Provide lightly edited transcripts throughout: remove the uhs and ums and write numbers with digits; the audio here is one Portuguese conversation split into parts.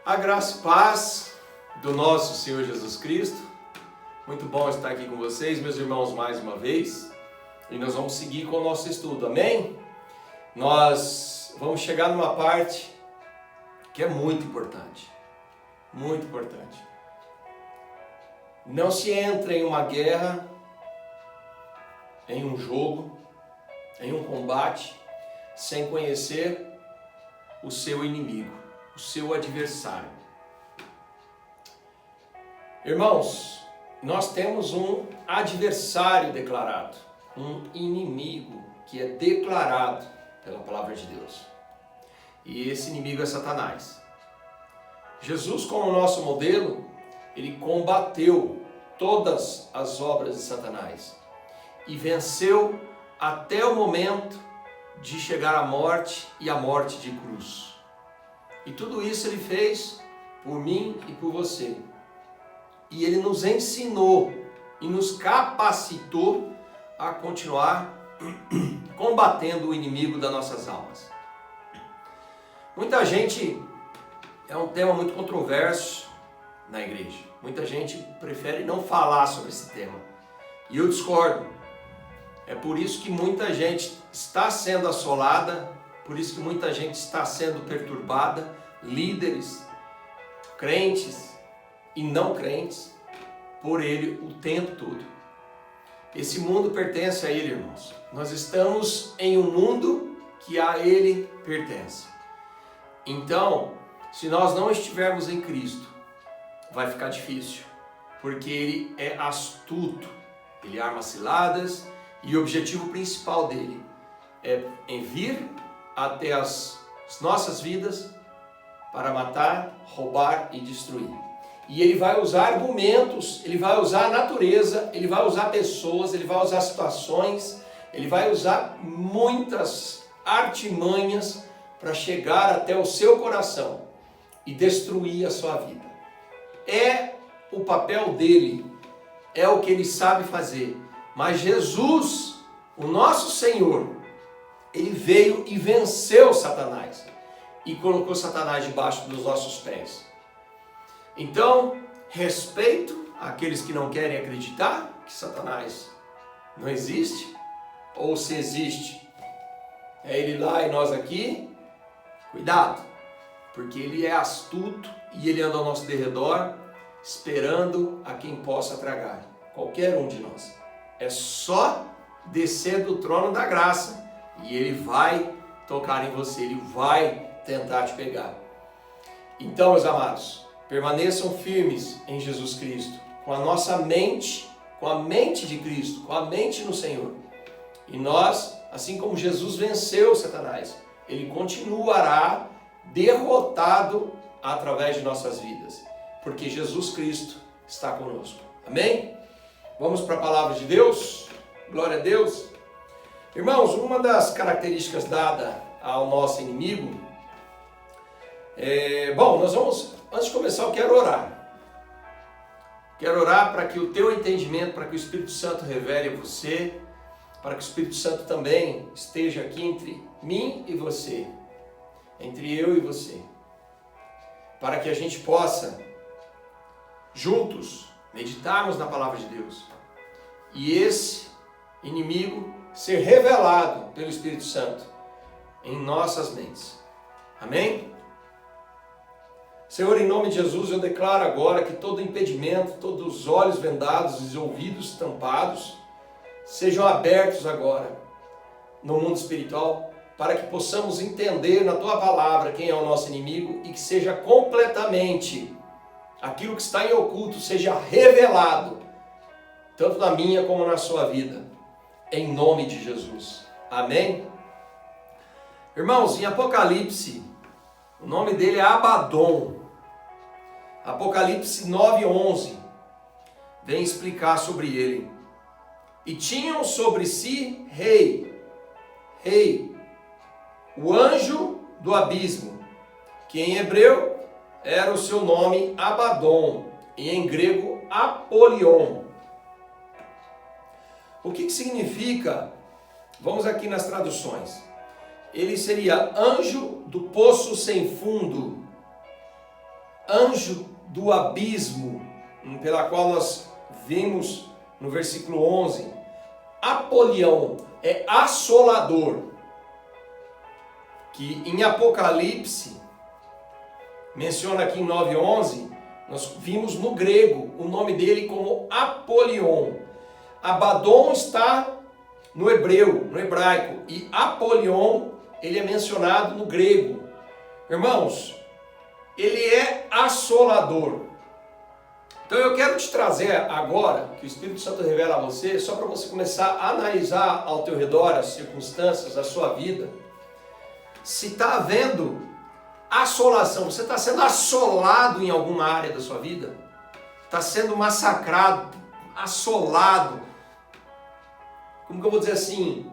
A graça e paz do nosso Senhor Jesus Cristo. Muito bom estar aqui com vocês, meus irmãos, mais uma vez. E nós vamos seguir com o nosso estudo, amém? Nós vamos chegar numa parte que é muito importante. Muito importante. Não se entra em uma guerra, em um jogo, em um combate, sem conhecer o seu inimigo, o seu adversário. Irmãos, nós temos um adversário declarado, um inimigo que é declarado pela palavra de Deus. E esse inimigo é Satanás. Jesus, como nosso modelo, ele combateu todas as obras de Satanás e venceu até o momento de chegar à morte e à morte de cruz. E tudo isso ele fez por mim e por você. E ele nos ensinou e nos capacitou a continuar combatendo o inimigo das nossas almas. Muita gente, é um tema muito controverso na igreja. Muita gente prefere não falar sobre esse tema. E eu discordo. É por isso que muita gente está sendo assolada, por isso que muita gente está sendo perturbada, líderes, crentes e não crentes, por ele o tempo todo. Esse mundo pertence a ele, irmãos. Nós estamos em um mundo que a ele pertence. Então, se nós não estivermos em Cristo, vai ficar difícil, porque ele é astuto, ele arma ciladas, e o objetivo principal dele é em vir até as nossas vidas para matar, roubar e destruir. E ele vai usar argumentos, ele vai usar a natureza, ele vai usar pessoas, ele vai usar situações, ele vai usar muitas artimanhas para chegar até o seu coração e destruir a sua vida. É o papel dele, é o que ele sabe fazer. Mas Jesus, o nosso Senhor, ele veio e venceu Satanás e colocou Satanás debaixo dos nossos pés. Então, respeito àqueles que não querem acreditar que Satanás não existe, ou se existe, é ele lá e nós aqui. Cuidado, porque ele é astuto e ele anda ao nosso derredor, esperando a quem possa tragar, qualquer um de nós. É só descer do trono da graça e ele vai tocar em você, ele vai tentar te pegar. Então, meus amados, permaneçam firmes em Jesus Cristo, com a nossa mente, com a mente de Cristo, com a mente no Senhor. E nós, assim como Jesus venceu Satanás, ele continuará derrotado através de nossas vidas, porque Jesus Cristo está conosco. Amém? Vamos para a palavra de Deus? Glória a Deus. Irmãos, uma das características dadas ao nosso inimigo antes de começar, eu quero orar. Quero orar para que o teu entendimento, para que o Espírito Santo revele a você, para que o Espírito Santo também esteja aqui entre mim e você, entre eu e você, para que a gente possa, juntos, meditarmos na palavra de Deus e esse inimigo ser revelado pelo Espírito Santo em nossas mentes. Amém? Senhor, em nome de Jesus, eu declaro agora que todo impedimento, todos os olhos vendados e os ouvidos tampados sejam abertos agora no mundo espiritual, para que possamos entender na Tua palavra quem é o nosso inimigo e que seja completamente aquilo que está em oculto seja revelado, tanto na minha como na sua vida, em nome de Jesus. Amém? Irmãos, em Apocalipse, o nome dele é Abaddon. Apocalipse 9:11 vem explicar sobre ele. E tinham sobre si rei, o anjo do abismo, que em hebreu era o seu nome Abaddon, e em grego Apolion. O que significa? Vamos aqui nas traduções. Ele seria anjo do poço sem fundo, anjo do abismo, pela qual nós vimos no versículo 11. Apolião é assolador, que em Apocalipse, menciona aqui em 9:11, nós vimos no grego o nome dele como Apolion. Abaddon está no hebraico, e Apolion, ele é mencionado no grego. Irmãos, ele é assolador. Então eu quero te trazer agora, que o Espírito Santo revela a você, só para você começar a analisar ao teu redor as circunstâncias, a sua vida, se está havendo assolação, você está sendo assolado em alguma área da sua vida, está sendo massacrado, assolado, como que eu vou dizer assim,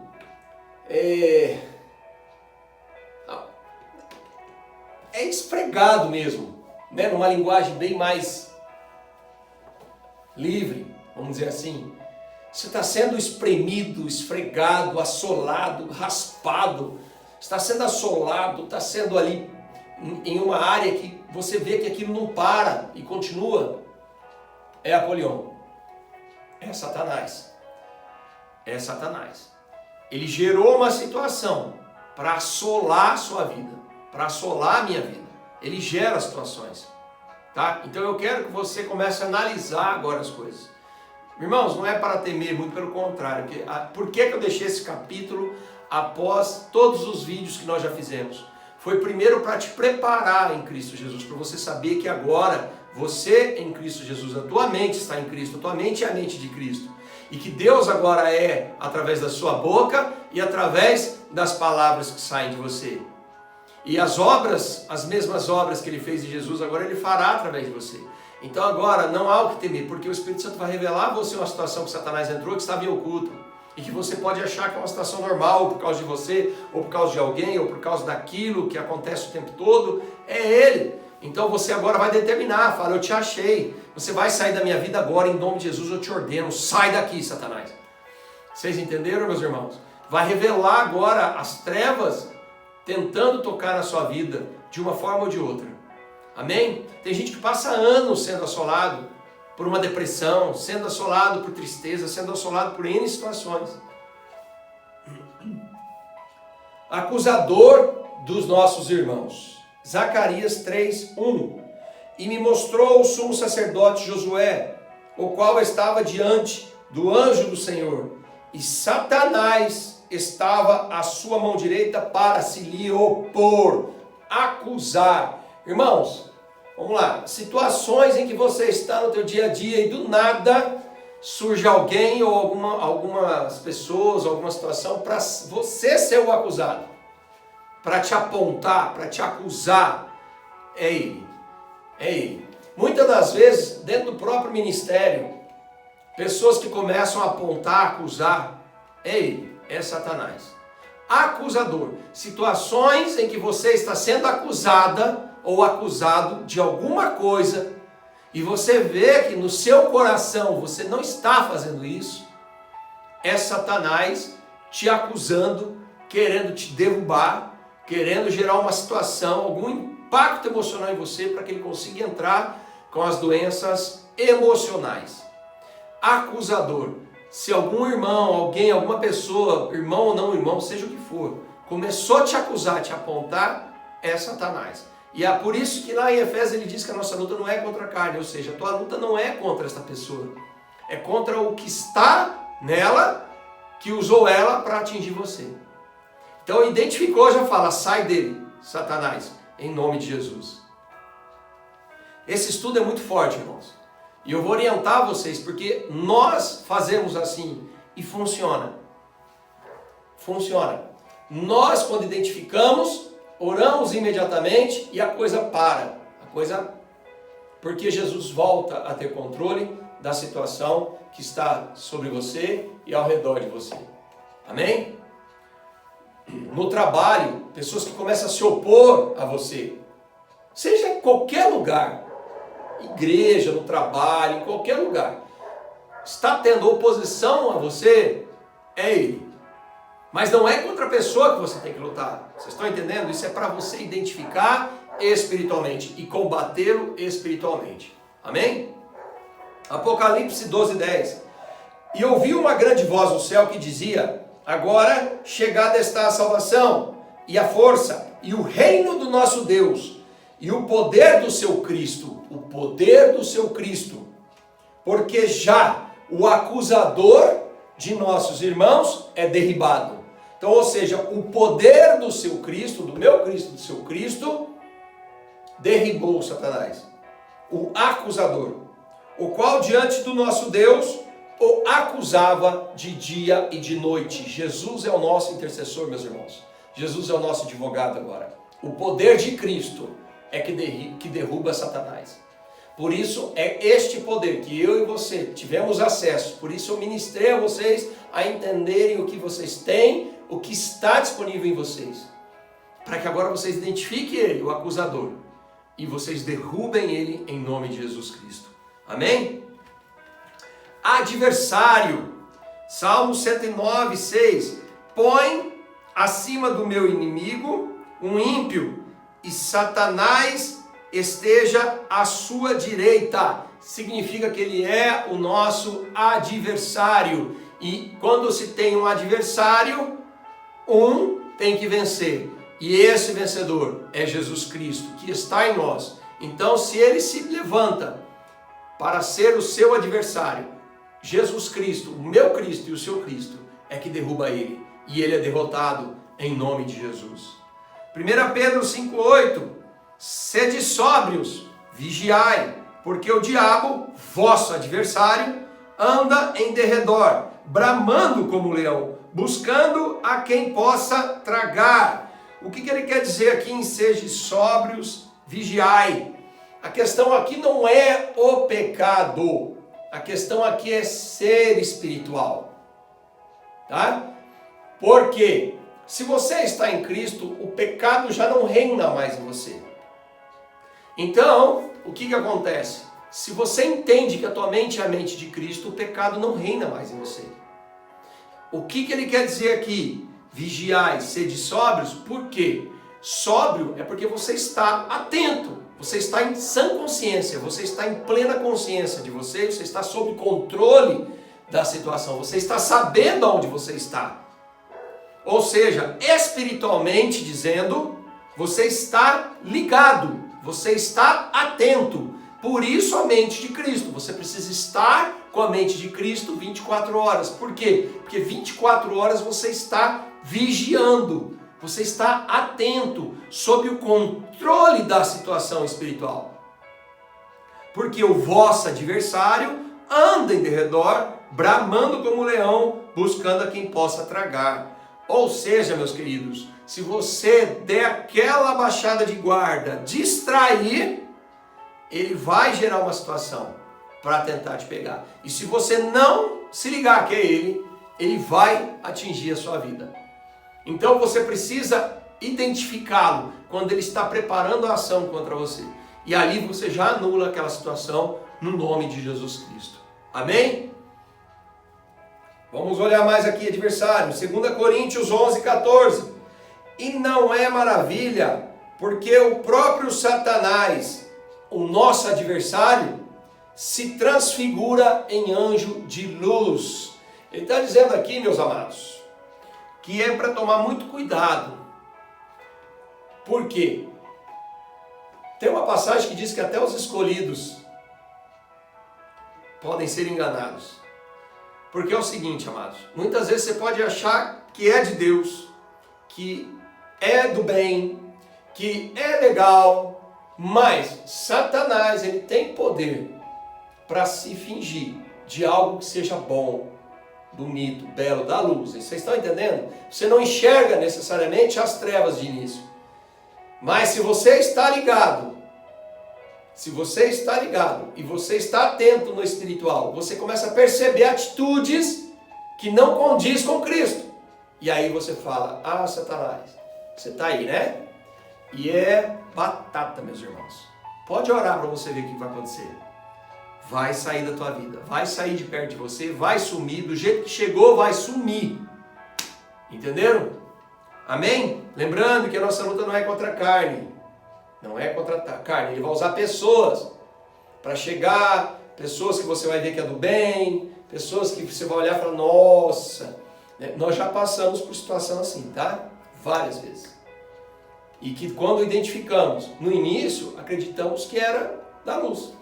é esfregado mesmo, né? Numa linguagem bem mais livre, vamos dizer assim. Você está sendo espremido, esfregado, assolado, raspado, está sendo assolado, está sendo ali em uma área que você vê que aquilo não para e continua. É Apolion, é Satanás, é Satanás. Ele gerou uma situação para assolar a sua vida, para assolar a minha vida. Ele gera situações, tá? Então eu quero que você comece a analisar agora as coisas. Irmãos, não é para temer, muito pelo contrário. Por que eu deixei esse capítulo após todos os vídeos que nós já fizemos? Foi primeiro para te preparar em Cristo Jesus, para você saber que agora você em Cristo Jesus, a tua mente está em Cristo, a tua mente é a mente de Cristo. E que Deus agora é através da sua boca e através das palavras que saem de você. E as obras, as mesmas obras que Ele fez em Jesus, agora Ele fará através de você. Então agora não há o que temer, porque o Espírito Santo vai revelar a você uma situação que Satanás entrou, que estava em oculto. E que você pode achar que é uma situação normal, ou por causa de você, ou por causa de alguém, ou por causa daquilo que acontece o tempo todo. É Ele. Então você agora vai determinar, fala, eu te achei. Você vai sair da minha vida agora, em nome de Jesus, eu te ordeno. Sai daqui, Satanás. Vocês entenderam, meus irmãos? Vai revelar agora as trevas tentando tocar na sua vida, de uma forma ou de outra. Amém? Tem gente que passa anos sendo assolado por uma depressão, sendo assolado por tristeza, sendo assolado por N situações. Acusador dos nossos irmãos. Zacarias 3:1. E me mostrou o sumo sacerdote Josué, o qual estava diante do anjo do Senhor, e Satanás estava à sua mão direita para se lhe opor, acusar. Irmãos, vamos lá, situações em que você está no teu dia a dia e do nada surge alguém ou algumas pessoas, alguma situação para você ser o acusado, para te apontar, para te acusar. É ele, é ele. Muitas das vezes, dentro do próprio ministério, pessoas que começam a apontar, acusar, é ele, é Satanás. Acusador, situações em que você está sendo acusada ou acusado de alguma coisa, e você vê que no seu coração você não está fazendo isso, é Satanás te acusando, querendo te derrubar, querendo gerar uma situação, algum impacto emocional em você, para que ele consiga entrar com as doenças emocionais. Acusador, se algum irmão, alguém, alguma pessoa, irmão ou não irmão, seja o que for, começou a te acusar, a te apontar, é Satanás. E é por isso que lá em Efésios ele diz que a nossa luta não é contra a carne, ou seja, a tua luta não é contra esta pessoa, é contra o que está nela, que usou ela para atingir você. Então identificou, já fala, sai dele, Satanás, em nome de Jesus. Esse estudo é muito forte, irmãos. E eu vou orientar vocês, porque nós fazemos assim e funciona. Funciona. Nós, quando identificamos, oramos imediatamente e a coisa para. Porque Jesus volta a ter controle da situação que está sobre você e ao redor de você. Amém? No trabalho, pessoas que começam a se opor a você, seja em qualquer lugar, igreja, no trabalho, em qualquer lugar, está tendo oposição a você, é ele. Mas não é contra a pessoa que você tem que lutar. Vocês estão entendendo? Isso é para você identificar espiritualmente e combatê-lo espiritualmente. Amém? Apocalipse 12:10. E ouvi uma grande voz no céu que dizia: agora chegada está a salvação, e a força, e o reino do nosso Deus, e o poder do seu Cristo, porque já o acusador de nossos irmãos é derribado. Então, ou seja, o poder do seu Cristo, do meu Cristo, do seu Cristo, derribou Satanás, o acusador, o qual diante do nosso Deus o acusava de dia e de noite. Jesus é o nosso intercessor, meus irmãos. Jesus é o nosso advogado agora. O poder de Cristo é que derruba Satanás. Por isso é este poder que eu e você tivemos acesso. Por isso eu ministrei a vocês a entenderem o que vocês têm, o que está disponível em vocês. Para que agora vocês identifiquem ele, o acusador, e vocês derrubem ele em nome de Jesus Cristo. Amém? Adversário. Salmo 109:6. Põe acima do meu inimigo um ímpio, e Satanás esteja à sua direita. Significa que ele é o nosso adversário. E quando se tem um adversário, um tem que vencer. E esse vencedor é Jesus Cristo, que está em nós. Então, se ele se levanta para ser o seu adversário, Jesus Cristo, o meu Cristo e o seu Cristo, é que derruba ele. E ele é derrotado em nome de Jesus. 1 Pedro 5:8. Sede sóbrios, vigiai, porque o diabo, vosso adversário, anda em derredor, bramando como leão, buscando a quem possa tragar. O que ele quer dizer aqui em sede sóbrios, vigiai? A questão aqui não é o pecado, a questão aqui é ser espiritual, tá? Porque se você está em Cristo, o pecado já não reina mais em você. Então, o que acontece? Se você entende que a tua mente é a mente de Cristo, o pecado não reina mais em você. O que ele quer dizer aqui? Vigiai, sede sóbrios. Por quê? Sóbrio é porque você está atento, você está em sã consciência, você está em plena consciência de você está sob controle da situação, você está sabendo onde você está. Ou seja, espiritualmente dizendo, você está ligado, você está atento. Por isso a mente de Cristo. Você precisa estar com a mente de Cristo 24 horas. Por quê? Porque 24 horas você está vigiando. Você está atento, sob o controle da situação espiritual. Porque o vosso adversário anda em derredor, bramando como leão, buscando a quem possa tragar. Ou seja, meus queridos, se você der aquela baixada de guarda, distrair, ele vai gerar uma situação para tentar te pegar. E se você não se ligar que é ele vai atingir a sua vida. Então você precisa identificá-lo quando ele está preparando a ação contra você. E ali você já anula aquela situação no nome de Jesus Cristo. Amém? Vamos olhar mais aqui, adversário. 2 Coríntios 11:14. E não é maravilha, porque o próprio Satanás, o nosso adversário, se transfigura em anjo de luz. Ele está dizendo aqui, meus amados, que é para tomar muito cuidado. Por quê? Tem uma passagem que diz que até os escolhidos podem ser enganados. Porque é o seguinte, amados, muitas vezes você pode achar que é de Deus, que é do bem, que é legal, mas Satanás, ele tem poder para se fingir de algo que seja bom, bonito, belo, da luz. Vocês estão entendendo? Você não enxerga necessariamente as trevas de início. Mas se você está ligado, e você está atento no espiritual, você começa a perceber atitudes que não condiz com Cristo. E aí você fala, ah, Satanás, você está aí, né? E é batata, meus irmãos. Pode orar para você ver o que vai acontecer. Vai sair da tua vida, vai sair de perto de você, vai sumir, do jeito que chegou, vai sumir. Entenderam? Amém? Lembrando que a nossa luta não é contra a carne, Não é contra a carne. Ele vai usar pessoas para chegar, pessoas que você vai ver que é do bem, pessoas que você vai olhar e falar, nossa, nós já passamos por situação assim, tá? Várias vezes. E que quando identificamos, no início, acreditamos que era da luz.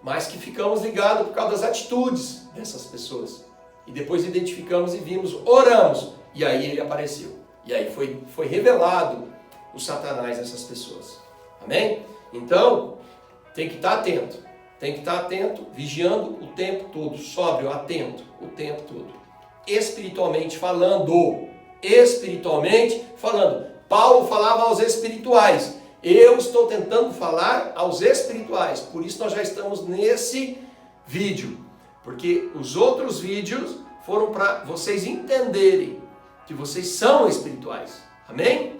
Mas que ficamos ligados por causa das atitudes dessas pessoas. E depois identificamos e vimos, oramos. E aí ele apareceu. E aí foi revelado o Satanás dessas pessoas. Amém? Então, tem que estar atento. Tem que estar atento, vigiando o tempo todo. Sóbrio, atento, o tempo todo. Espiritualmente falando. Espiritualmente falando. Paulo falava aos espirituais. Eu estou tentando falar aos espirituais. Por isso nós já estamos nesse vídeo. Porque os outros vídeos foram para vocês entenderem que vocês são espirituais. Amém?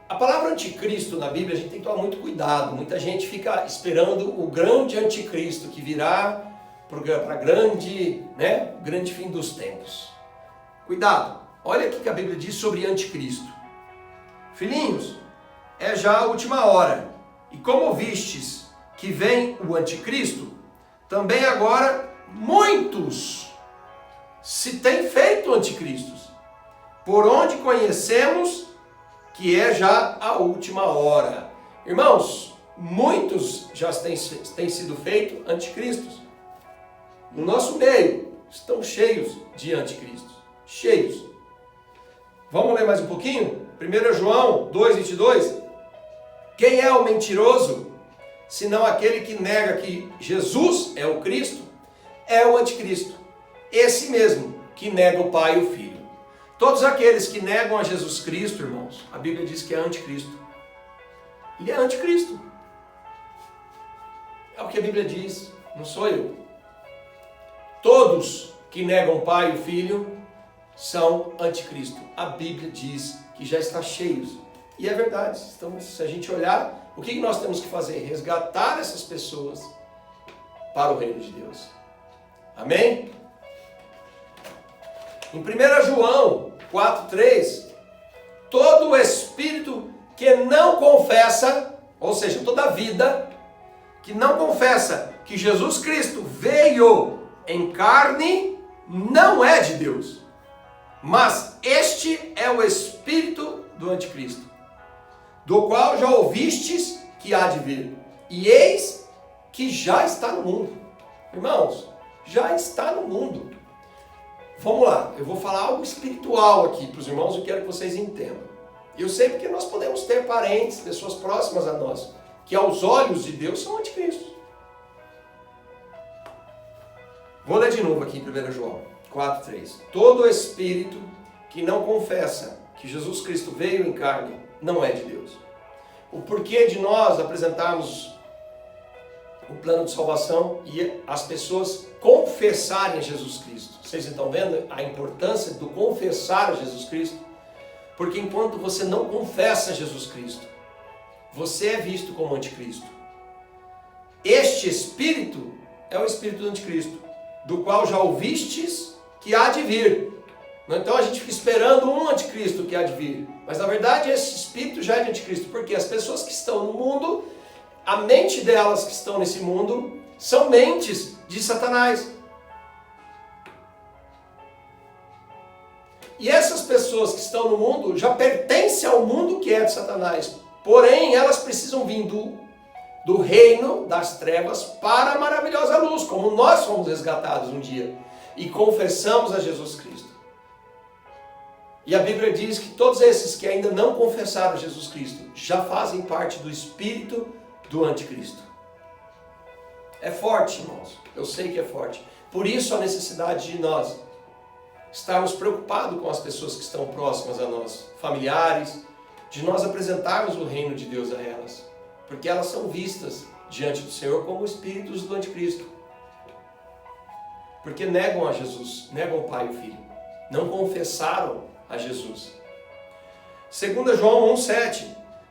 A palavra anticristo na Bíblia a gente tem que tomar muito cuidado. Muita gente fica esperando o grande anticristo que virá para grande fim dos tempos. Cuidado. Olha o que a Bíblia diz sobre anticristo. Filhinhos, é já a última hora. E como vistes que vem o anticristo, também agora muitos se têm feito anticristos, por onde conhecemos que é já a última hora. Irmãos, muitos já têm sido feitos anticristos. No nosso meio, estão cheios de anticristos. Cheios. Vamos ler mais um pouquinho? 1 João 2,22. Quem é o mentiroso, senão aquele que nega que Jesus é o Cristo? É o anticristo. Esse mesmo que nega o Pai e o Filho. Todos aqueles que negam a Jesus Cristo, irmãos, a Bíblia diz que é anticristo. Ele é anticristo. É o que a Bíblia diz, não sou eu. Todos que negam o Pai e o Filho são anticristo. A Bíblia diz que já está cheios. E é verdade. Então, se a gente olhar, o que nós temos que fazer? Resgatar essas pessoas para o reino de Deus. Amém? Em 1 João 4,3, todo espírito que não confessa, ou seja, toda vida que não confessa que Jesus Cristo veio em carne, não é de Deus. Mas este é o espírito do anticristo, do qual já ouvistes que há de vir. E eis que já está no mundo. Irmãos, já está no mundo. Vamos lá, eu vou falar algo espiritual aqui para os irmãos, eu quero que vocês entendam. Eu sei porque nós podemos ter parentes, pessoas próximas a nós, que aos olhos de Deus são anticristos. Vou ler de novo aqui em 1 João 4,3. Todo espírito que não confessa que Jesus Cristo veio em carne não é de Deus. O porquê de nós apresentarmos o plano de salvação e as pessoas confessarem a Jesus Cristo. Vocês estão vendo a importância do confessar a Jesus Cristo? Porque enquanto você não confessa Jesus Cristo, você é visto como anticristo. Este espírito é o espírito do anticristo, do qual já ouvistes que há de vir. Então a gente fica esperando um anticristo que há de vir. Mas na verdade esse espírito já é de anticristo, porque as pessoas que estão no mundo, a mente delas que estão nesse mundo, são mentes de Satanás. E essas pessoas que estão no mundo já pertencem ao mundo que é de Satanás. Porém, elas precisam vir do reino das trevas para a maravilhosa luz, como nós fomos resgatados um dia e confessamos a Jesus Cristo. E a Bíblia diz que todos esses que ainda não confessaram Jesus Cristo já fazem parte do espírito do anticristo. É forte, irmãos. Eu sei que é forte. Por isso a necessidade de nós estarmos preocupados com as pessoas que estão próximas a nós, familiares, de nós apresentarmos o reino de Deus a elas. Porque elas são vistas diante do Senhor como espíritos do anticristo. Porque negam a Jesus, negam o Pai e o Filho. Não confessaram a Jesus. 2 João 1,7.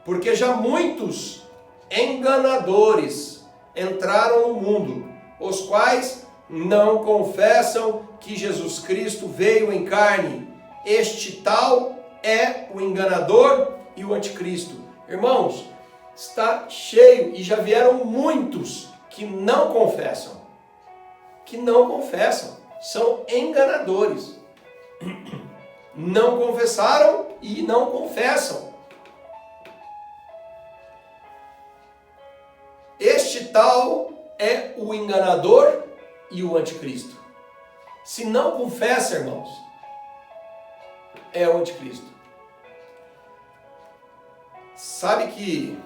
Porque já muitos enganadores entraram no mundo, os quais não confessam que Jesus Cristo veio em carne. Este tal é o enganador e o anticristo. Irmãos, está cheio e já vieram muitos que não confessam. São enganadores. Não confessaram e não confessam. Este tal é o enganador e o anticristo. Se não confessa, irmãos, é o anticristo. Sabe que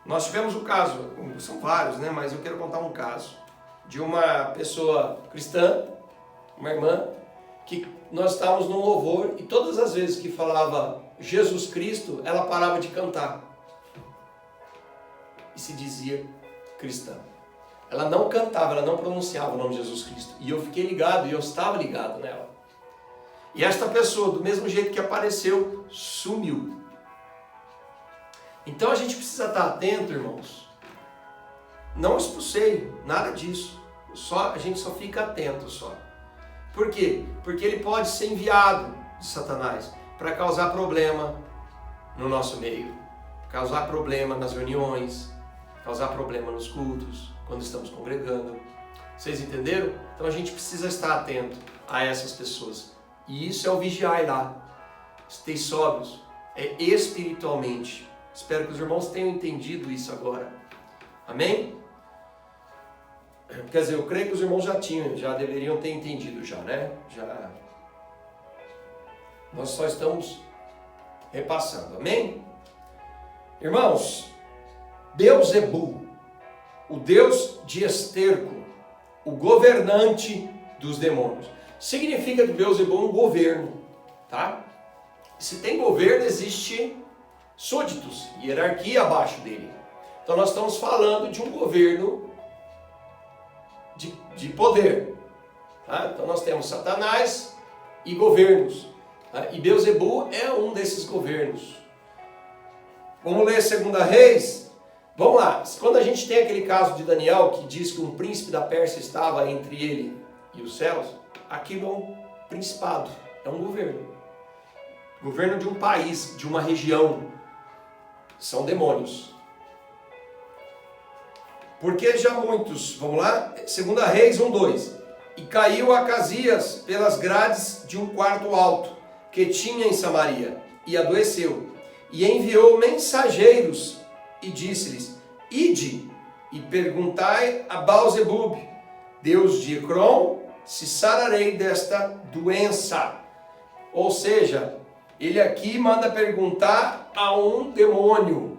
nós tivemos um caso, são vários, né? Mas eu quero contar um caso de uma pessoa cristã, uma irmã, que nós estávamos num louvor e todas as vezes que falava Jesus Cristo, ela parava de cantar e se dizia cristã. Ela não cantava, ela não pronunciava o nome de Jesus Cristo. E eu fiquei ligado, e eu estava ligado nela. E esta pessoa, do mesmo jeito que apareceu, sumiu. Então a gente precisa estar atento, irmãos. Não expulsei, nada disso. A gente só fica atento só. Por quê? Porque ele pode ser enviado de Satanás para causar problema no nosso meio, causar problema nas reuniões, causar problema nos cultos, quando estamos congregando. Vocês entenderam? Então a gente precisa estar atento a essas pessoas. E isso é o vigiar lá. Estei sóbrios. É espiritualmente. Espero que os irmãos tenham entendido isso agora. Amém? Quer dizer, eu creio que os irmãos já deveriam ter entendido já, né? Nós só estamos repassando. Amém? Irmãos, Beelzebul, o deus de esterco, o governante dos demônios. Significa que Beelzebul é um governo, tá? Se tem governo, existe súditos, hierarquia abaixo dele. Então nós estamos falando de um governo de poder. Tá? Então nós temos Satanás e governos. Tá? E Beelzebul é um desses governos. Vamos ler 2 Reis. Vamos lá. Quando a gente tem aquele caso de Daniel que diz que um príncipe da Pérsia estava entre ele e os céus, aquilo é um principado, é um governo. Governo de um país, de uma região. São demônios. Porque já muitos, vamos lá, 2 Reis 1:2. E caiu Acasias pelas grades de um quarto alto que tinha em Samaria, e adoeceu. E enviou mensageiros e disse-lhes: Ide e perguntai a Baal-zebub, deus de Ecrom, se sararei desta doença. Ou seja, ele aqui manda perguntar a um demônio.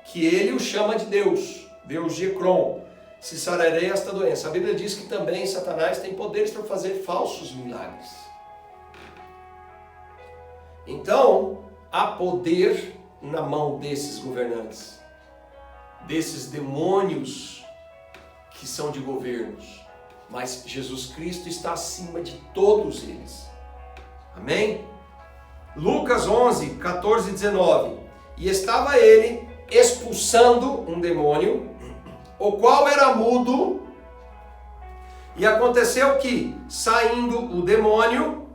Que ele o chama de Deus, Deus de Ecrom, se sararei esta doença. A Bíblia diz que também Satanás tem poderes para fazer falsos milagres. Então, há poder na mão desses governantes, desses demônios que são de governos. Mas Jesus Cristo está acima de todos eles. Amém? Lucas 11, 14 e 19. E estava ele expulsando um demônio, o qual era mudo, e aconteceu que, saindo o demônio,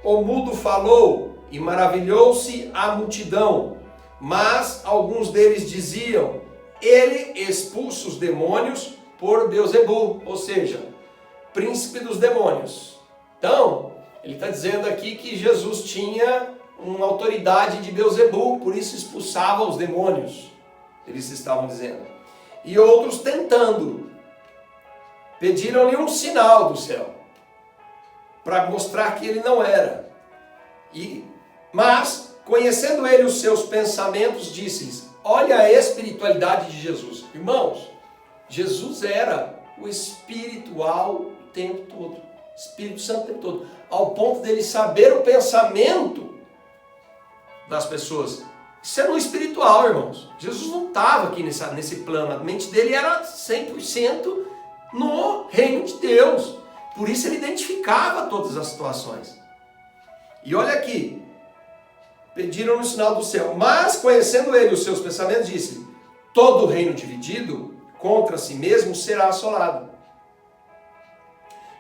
o mudo falou, e maravilhou-se a multidão. Mas alguns deles diziam: ele expulsa os demônios por Beelzebul, ou seja, príncipe dos demônios. Então, ele está dizendo aqui que Jesus tinha uma autoridade de Beelzebul, por isso expulsava os demônios, eles estavam dizendo. E outros tentando, pediram-lhe um sinal do céu, para mostrar que ele não era. Mas, conhecendo ele os seus pensamentos, disse-lhes: olha a espiritualidade de Jesus. Irmãos, Jesus era o espiritual o tempo todo, Espírito Santo o tempo todo, ao ponto dele saber o pensamento das pessoas. Isso é no espiritual, irmãos. Jesus não estava aqui nesse plano, a mente dele era 100% no reino de Deus. Por isso ele identificava todas as situações. E olha aqui, pediram no sinal do céu, mas conhecendo ele os seus pensamentos, disse: todo reino dividido contra si mesmo será assolado.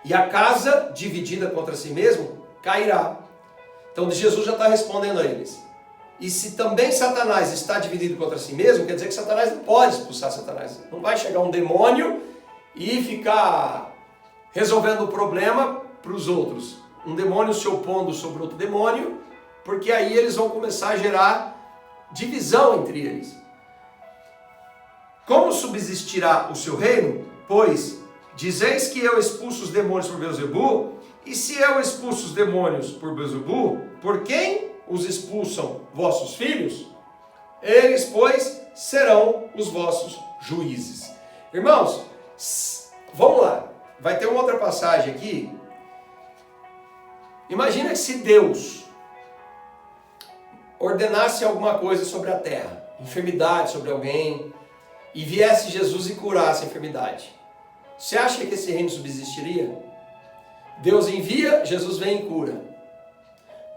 E a casa dividida contra si mesmo cairá. Então Jesus já está respondendo a eles. E se também Satanás está dividido contra si mesmo, quer dizer que Satanás não pode expulsar Satanás. Não vai chegar um demônio e ficar resolvendo o problema para os outros. Um demônio se opondo sobre outro demônio, porque aí eles vão começar a gerar divisão entre eles. Como subsistirá o seu reino? Pois dizeis que eu expulso os demônios por Beelzebu, e se eu expulso os demônios por Beelzebu, por quem os expulsam vossos filhos? Eles, pois, serão os vossos juízes. Irmãos, vamos lá. Vai ter uma outra passagem aqui. Imagina que se Deus ordenasse alguma coisa sobre a terra, enfermidade sobre alguém, e viesse Jesus e curasse a enfermidade. Você acha que esse reino subsistiria? Deus envia, Jesus vem e cura.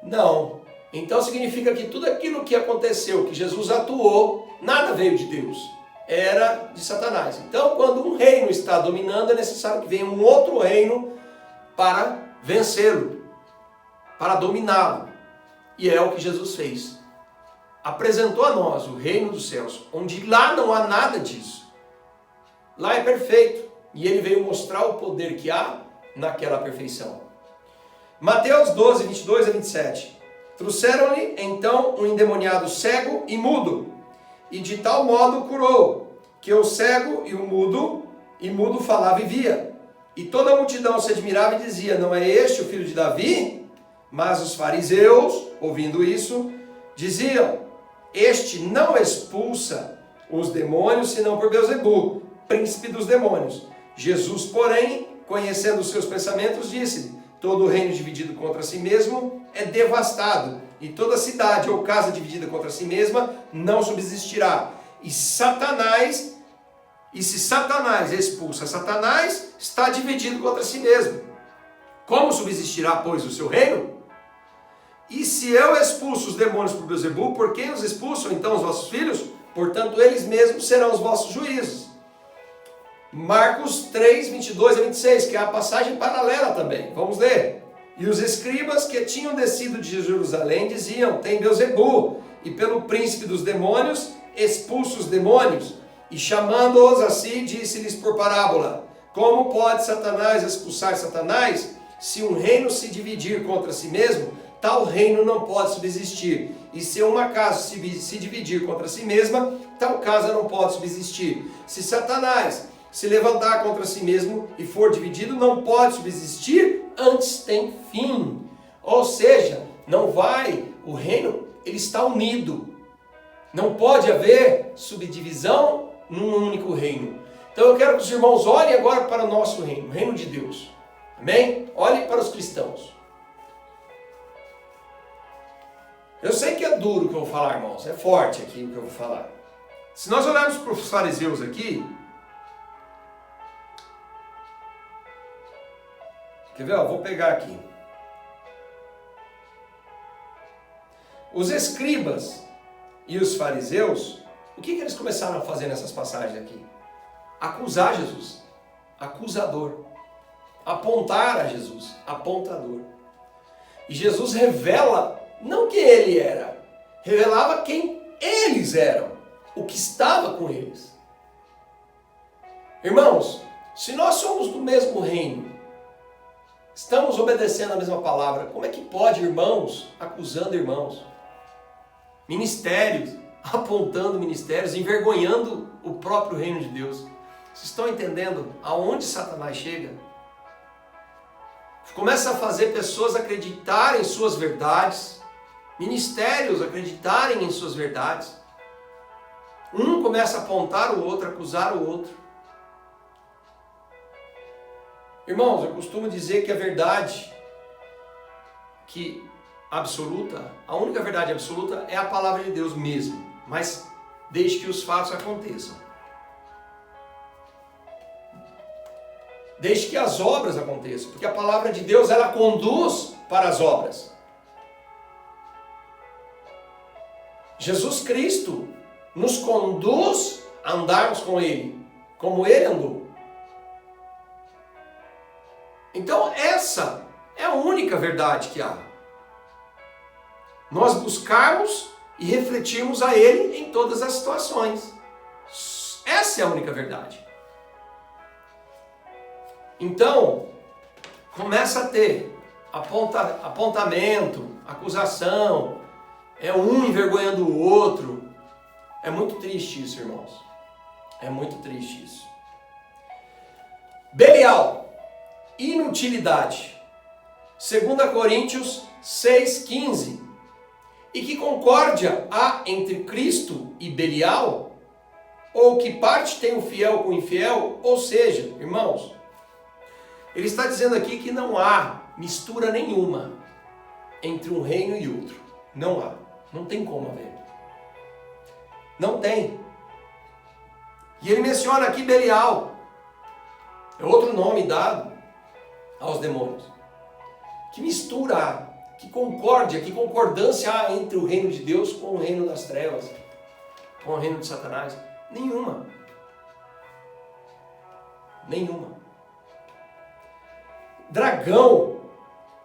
Não. Então significa que tudo aquilo que aconteceu, que Jesus atuou, nada veio de Deus. Era de Satanás. Então, quando um reino está dominando, é necessário que venha um outro reino para vencê-lo, para dominá-lo. E é o que Jesus fez. Apresentou a nós o reino dos céus, onde lá não há nada disso. Lá é perfeito. E ele veio mostrar o poder que há naquela perfeição. Mateus 12, 22 a 27. Trouxeram-lhe então um endemoniado cego e mudo, e de tal modo curou, que o cego e o mudo falava e via. E toda a multidão se admirava e dizia: não é este o filho de Davi? Mas os fariseus, ouvindo isso, diziam: este não expulsa os demônios, senão por Beelzebu, príncipe dos demônios. Jesus, porém, conhecendo os seus pensamentos, disse-lhe: todo reino dividido contra si mesmo é devastado, e toda cidade ou casa dividida contra si mesma não subsistirá. E se Satanás expulsa Satanás, está dividido contra si mesmo. Como subsistirá, pois, o seu reino? E se eu expulso os demônios por Beelzebu, por quem os expulsam então os vossos filhos? Portanto, eles mesmos serão os vossos juízes. Marcos 3, 22 a 26, que é a passagem paralela também. Vamos ler. E os escribas que tinham descido de Jerusalém diziam: tem Beelzebu, e pelo príncipe dos demônios expulsa os demônios. E chamando-os a si, disse-lhes por parábola: como pode Satanás expulsar Satanás? Se um reino se dividir contra si mesmo, tal reino não pode subsistir. E se uma casa se dividir contra si mesma, tal casa não pode subsistir. Se Satanás se levantar contra si mesmo e for dividido, não pode subsistir, antes tem fim. Ou seja, não vai, o reino, ele está unido. Não pode haver subdivisão num único reino. Então eu quero que os irmãos olhem agora para o nosso reino, o reino de Deus. Amém? Olhem para os cristãos. Eu sei que é duro o que eu vou falar, irmãos, é forte aqui o que eu vou falar. Se nós olharmos para os fariseus aqui, quer ver? Vou pegar aqui. Os escribas e os fariseus, o que eles começaram a fazer nessas passagens aqui? Acusar Jesus. Acusador. Apontar a Jesus. Apontador. E Jesus revela não quem ele era, revelava quem eles eram, o que estava com eles. Irmãos, se nós somos do mesmo reino, estamos obedecendo a mesma palavra, como é que pode irmãos acusando irmãos? Ministérios, apontando ministérios, envergonhando o próprio reino de Deus. Vocês estão entendendo aonde Satanás chega? Começa a fazer pessoas acreditarem em suas verdades, ministérios acreditarem em suas verdades. Um começa a apontar o outro, acusar o outro. Irmãos, eu costumo dizer que a verdade absoluta, a única verdade absoluta é a palavra de Deus mesmo, mas desde que os fatos aconteçam. Desde que as obras aconteçam, porque a palavra de Deus ela conduz para as obras. Jesus Cristo nos conduz a andarmos com Ele, como Ele andou. Então essa é a única verdade que há. Nós buscarmos e refletirmos a Ele em todas as situações. Essa é a única verdade. Então, começa a ter apontamento, acusação, um envergonhando o outro. É muito triste isso, irmãos. É muito triste isso. Belial, inutilidade. 2 Coríntios 6,15. E que concórdia há entre Cristo e Belial? Ou que parte tem o fiel com o infiel? Ou seja, irmãos, ele está dizendo aqui que não há mistura nenhuma entre um reino e outro. Não há. Não tem como haver. Não tem. E ele menciona aqui Belial. É outro nome dado aos demônios. Que mistura há? Que concórdia, que concordância há entre o reino de Deus com o reino das trevas? Com o reino de Satanás? Nenhuma. Nenhuma. Dragão,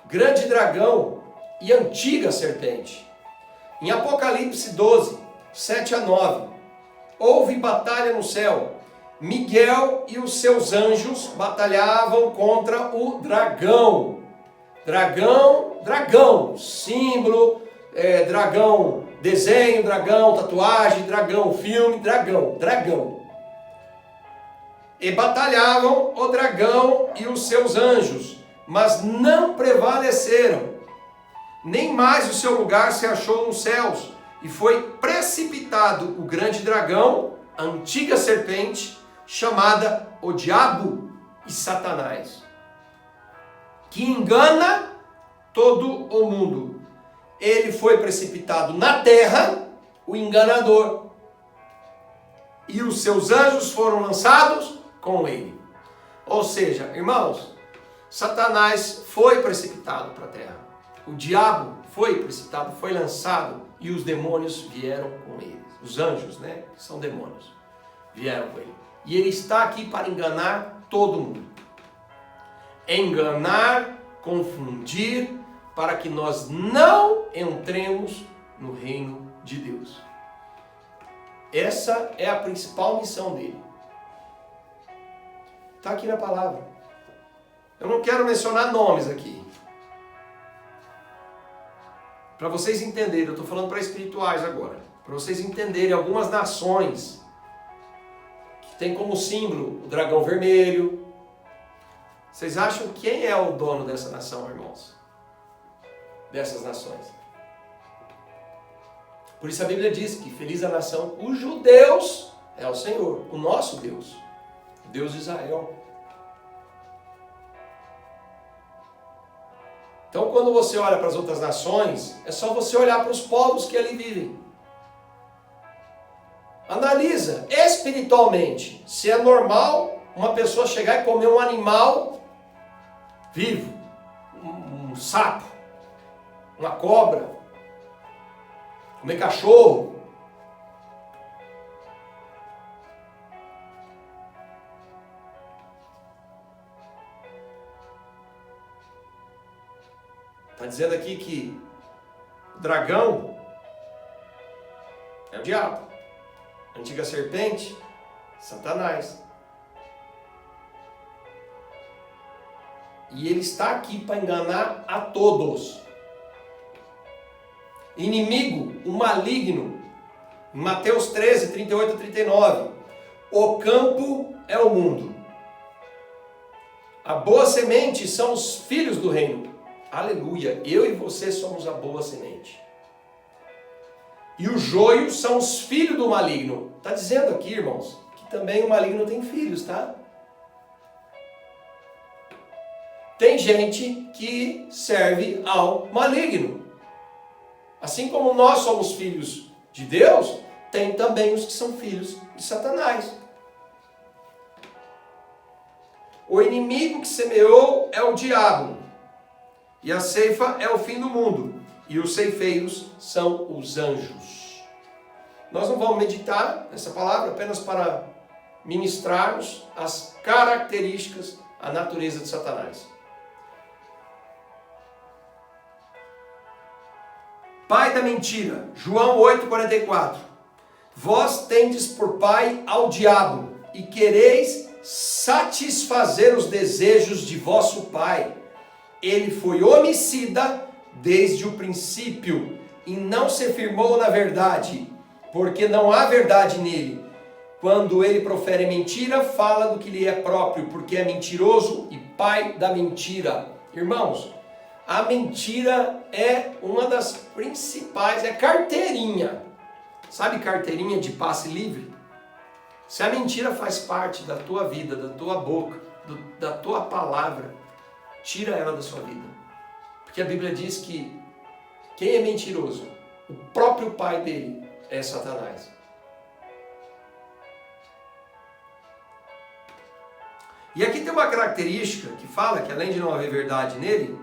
grande dragão e antiga serpente. Em Apocalipse 12, 7 a 9, houve batalha no céu. Miguel e os seus anjos batalhavam contra o dragão. Dragão, símbolo, dragão, desenho, dragão, tatuagem, dragão, filme, dragão. E batalhavam o dragão e os seus anjos, mas não prevaleceram. Nem mais o seu lugar se achou nos céus, e foi precipitado o grande dragão, a antiga serpente, chamada o Diabo e Satanás, que engana todo o mundo. Ele foi precipitado na terra, o enganador, e os seus anjos foram lançados com ele. Ou seja, irmãos, Satanás foi precipitado para a terra. O diabo foi precipitado, foi lançado, e os demônios vieram com ele. Os anjos, né, que são demônios, vieram com ele. E ele está aqui para enganar todo mundo. Enganar, confundir, para que nós não entremos no reino de Deus. Essa é a principal missão dele. Está aqui na palavra. Eu não quero mencionar nomes aqui. Para vocês entenderem, eu estou falando para espirituais agora. Para vocês entenderem algumas nações que tem como símbolo o dragão vermelho. Vocês acham quem é o dono dessa nação, irmãos? Dessas nações. Por isso a Bíblia diz que feliz a nação cujo Deus é o Senhor, o nosso Deus, o Deus de Israel. Então, quando você olha para as outras nações, é só você olhar para os povos que ali vivem. Analisa espiritualmente se é normal uma pessoa chegar e comer um animal vivo, um sapo, uma cobra, comer cachorro. Está dizendo aqui que o dragão é o diabo, a antiga serpente, Satanás. E ele está aqui para enganar a todos. Inimigo, o maligno. Em Mateus 13, 38 a 39. O campo é o mundo. A boa semente são os filhos do reino. Aleluia, eu e você somos a boa semente. E o joio são os filhos do maligno. Está dizendo aqui, irmãos, que também o maligno tem filhos, tá? Tem gente que serve ao maligno. Assim como nós somos filhos de Deus, tem também os que são filhos de Satanás. O inimigo que semeou é o diabo. E a ceifa é o fim do mundo. E os ceifeiros são os anjos. Nós não vamos meditar nessa palavra apenas para ministrarmos as características, a natureza de Satanás. pai da mentira. João 8,44. Vós tendes por pai ao diabo, e quereis satisfazer os desejos de vosso pai. Ele foi homicida desde o princípio, e não se firmou na verdade, porque não há verdade nele. Quando ele profere mentira, fala do que lhe é próprio, porque é mentiroso e pai da mentira. Irmãos, a mentira é uma das principais, é carteirinha. Sabe carteirinha de passe livre? Se a mentira faz parte da tua vida, da tua boca, da tua palavra, tira ela da sua vida. Porque a Bíblia diz que quem é mentiroso, o próprio pai dele é Satanás. E aqui tem uma característica que fala que além de não haver verdade nele,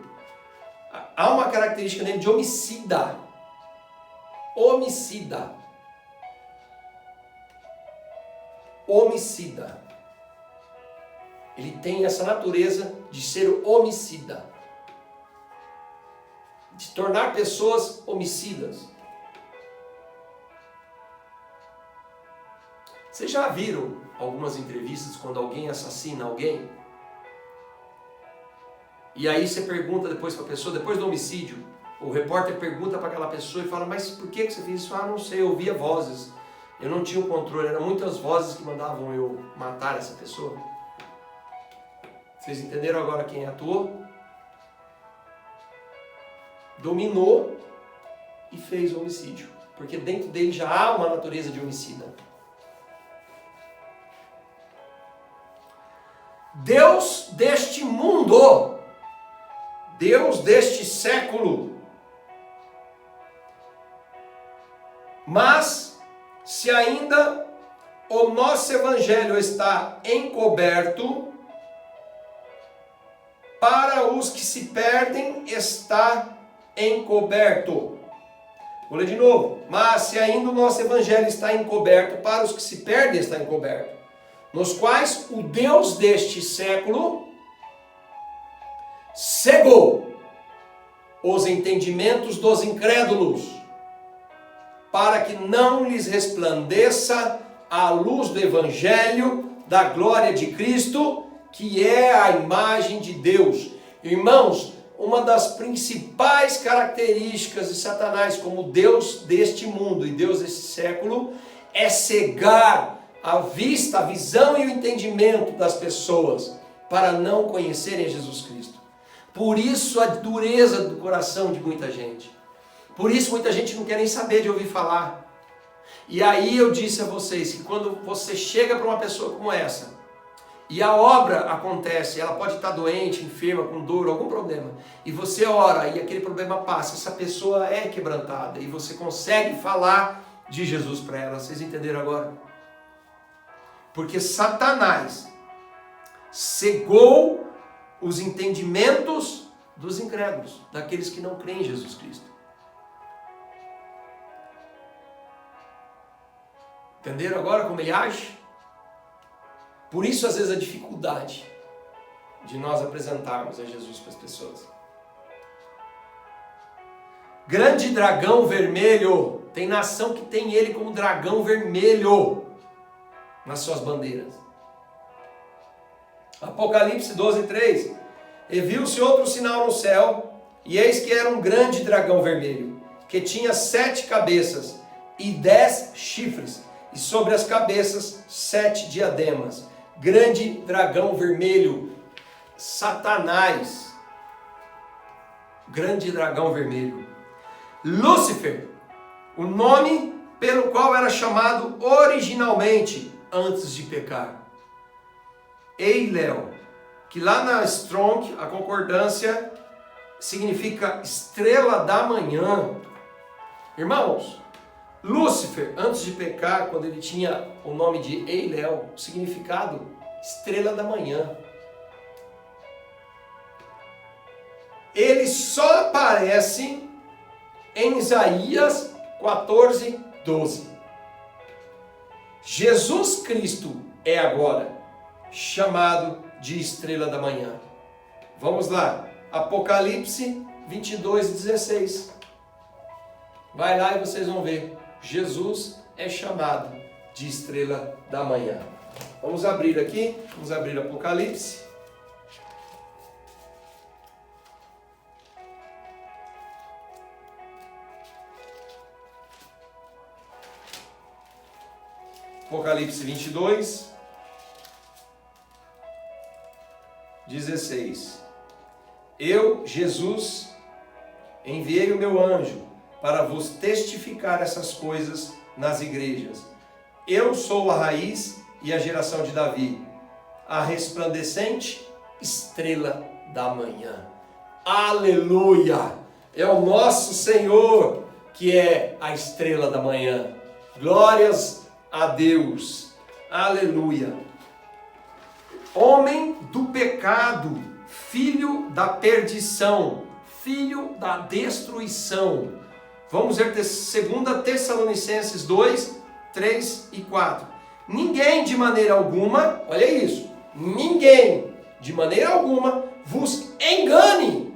há uma característica nele de homicida. Homicida. Homicida. Ele tem essa natureza de ser homicida. De tornar pessoas homicidas. Vocês já viram algumas entrevistas quando alguém assassina alguém? E aí você pergunta depois para a pessoa, depois do homicídio, o repórter pergunta para aquela pessoa e fala, mas por que você fez isso? Ah, não sei, eu ouvia vozes. Eu não tinha o controle, eram muitas vozes que mandavam eu matar essa pessoa. Vocês entenderam agora quem atuou? Dominou e fez o homicídio. Porque dentro dele já há uma natureza de homicida. Deus deste mundo, Deus deste século. Mas, se ainda o nosso evangelho está encoberto, para os que se perdem está encoberto. Vou ler de novo. Mas se ainda o nosso evangelho está encoberto, para os que se perdem está encoberto, nos quais o Deus deste século cegou os entendimentos dos incrédulos, para que não lhes resplandeça a luz do evangelho da glória de Cristo, que é a imagem de Deus. Irmãos, uma das principais características de Satanás como Deus deste mundo e Deus deste século é cegar a vista, a visão e o entendimento das pessoas para não conhecerem Jesus Cristo. Por isso a dureza do coração de muita gente. Por isso muita gente não quer nem saber de ouvir falar. E aí eu disse a vocês que quando você chega para uma pessoa como essa, e a obra acontece, ela pode estar doente, enferma, com dor, algum problema, e você ora e aquele problema passa, essa pessoa é quebrantada e você consegue falar de Jesus para ela. Vocês entenderam agora? Porque Satanás cegou os entendimentos dos incrédulos, daqueles que não creem em Jesus Cristo. Entenderam agora como ele age? Por isso, às vezes, a dificuldade de nós apresentarmos a Jesus para as pessoas. Grande dragão vermelho. Tem nação que tem ele como dragão vermelho nas suas bandeiras. Apocalipse 12:3. E viu-se outro sinal no céu, e eis que era um grande dragão vermelho, que tinha 7 cabeças e 10 chifres, e sobre as cabeças 7 diademas. Grande dragão vermelho, Satanás, grande dragão vermelho. Lúcifer, o nome pelo qual era chamado originalmente antes de pecar. Eiléu, que lá na Strong, a concordância, significa estrela da manhã. Irmãos, Lúcifer, antes de pecar, quando ele tinha o nome de Eiléu, significado estrela da manhã. Ele só aparece em Isaías 14:12. Jesus Cristo é agora chamado de estrela da manhã. Vamos lá, Apocalipse 22:16. Vai lá e vocês vão ver. Jesus é chamado de estrela da manhã. Vamos abrir aqui, vamos abrir Apocalipse. Apocalipse 22, 16. Eu, Jesus, enviei o meu anjo para vos testificar essas coisas nas igrejas. Eu sou a raiz e a geração de Davi, a resplandecente estrela da manhã. Aleluia! É o nosso Senhor que é a estrela da manhã. Glórias a Deus. Aleluia. Homem do pecado, filho da perdição, filho da destruição. Vamos ver 2 Tessalonicenses 2, 3 e 4. Ninguém de maneira alguma, olha isso, ninguém de maneira alguma vos engane,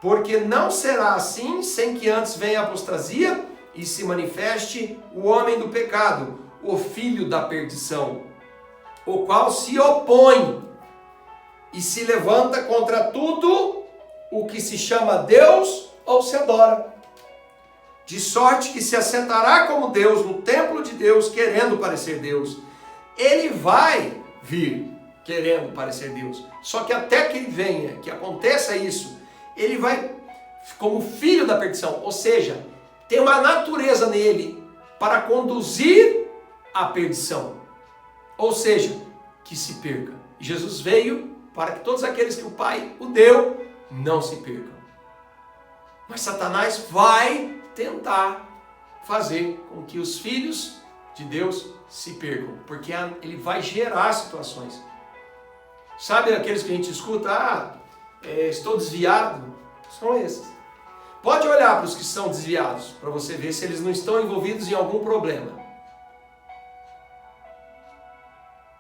porque não será assim sem que antes venha a apostasia e se manifeste o homem do pecado, o filho da perdição, o qual se opõe e se levanta contra tudo o que se chama Deus ou se adora. De sorte que se assentará como Deus no templo de Deus, querendo parecer Deus. Ele vai vir querendo parecer Deus. Só que até que ele venha, que aconteça isso, ele vai como filho da perdição. Ou seja, tem uma natureza nele para conduzir à perdição. Ou seja, que se perca. Jesus veio para que todos aqueles que o Pai o deu não se percam. Mas Satanás vai tentar fazer com que os filhos de Deus se percam, porque ele vai gerar situações. Sabe aqueles que a gente escuta, estou desviado? São esses. Pode olhar para os que são desviados, para você ver se eles não estão envolvidos em algum problema.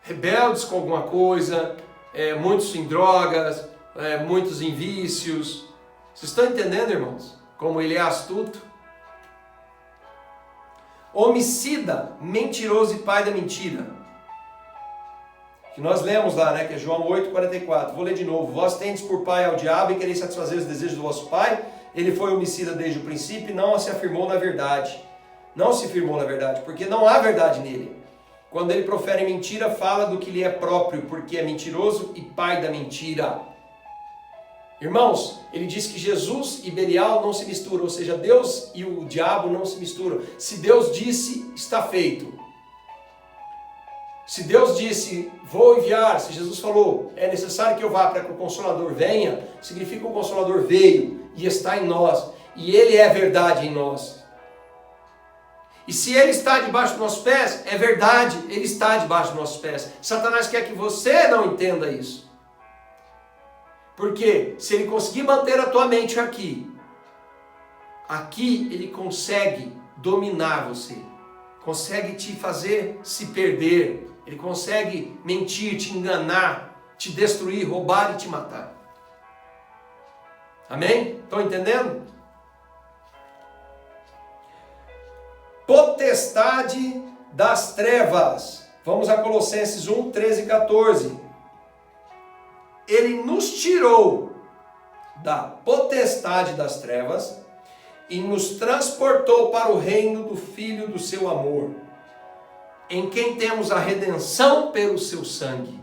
Rebeldes com alguma coisa, muitos em drogas, muitos em vícios. Vocês estão entendendo, irmãos? Como ele é astuto? Homicida, mentiroso e pai da mentira. Que nós lemos lá, né? Que é João 8,44. Vou ler de novo. Vós tendes por pai ao diabo e quereis satisfazer os desejos do vosso pai. Ele foi homicida desde o princípio e não se afirmou na verdade. Não se firmou na verdade, porque não há verdade nele. Quando ele profere mentira, fala do que lhe é próprio, porque é mentiroso e pai da mentira. Irmãos, ele diz que Jesus e Belial não se misturam, ou seja, Deus e o diabo não se misturam. Se Deus disse, está feito. Se Deus disse, vou enviar, se Jesus falou, é necessário que eu vá para que o Consolador venha, significa que o Consolador veio e está em nós, e ele é verdade em nós. E se ele está debaixo dos nossos pés, é verdade, ele está debaixo dos nossos pés. Satanás quer que você não entenda isso. Porque se ele conseguir manter a tua mente aqui ele consegue dominar você, consegue te fazer se perder, ele consegue mentir, te enganar, te destruir, roubar e te matar. Amém? Estão entendendo? Potestade das trevas. Vamos a Colossenses 1, 13 e 14. Ele nos tirou da potestade das trevas e nos transportou para o reino do Filho do seu amor, em quem temos a redenção pelo seu sangue,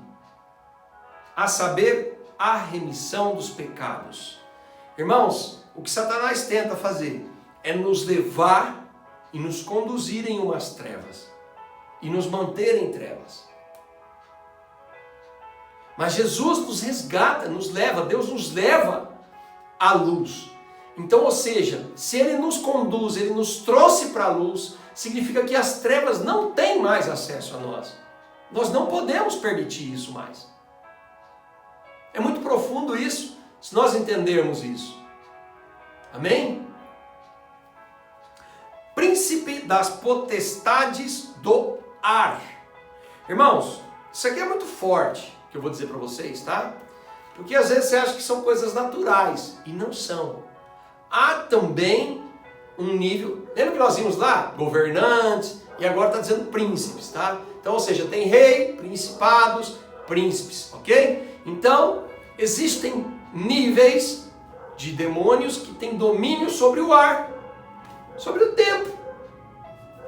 a saber, a remissão dos pecados. Irmãos, o que Satanás tenta fazer é nos levar e nos conduzir em umas trevas e nos manter em trevas. Mas Jesus nos resgata, nos leva, Deus nos leva à luz. Então, ou seja, se Ele nos conduz, Ele nos trouxe para a luz, significa que as trevas não têm mais acesso a nós. Nós não podemos permitir isso mais. É muito profundo isso, se nós entendermos isso. Amém? Príncipe das potestades do ar. Irmãos, isso aqui é muito forte, que eu vou dizer para vocês, tá? Porque às vezes você acha que são coisas naturais, e não são. Há também um nível. Lembra que nós vimos lá? Governantes, e agora está dizendo príncipes, tá? Então, ou seja, tem rei, principados, príncipes, ok? Então, existem níveis de demônios que têm domínio sobre o ar, sobre o tempo.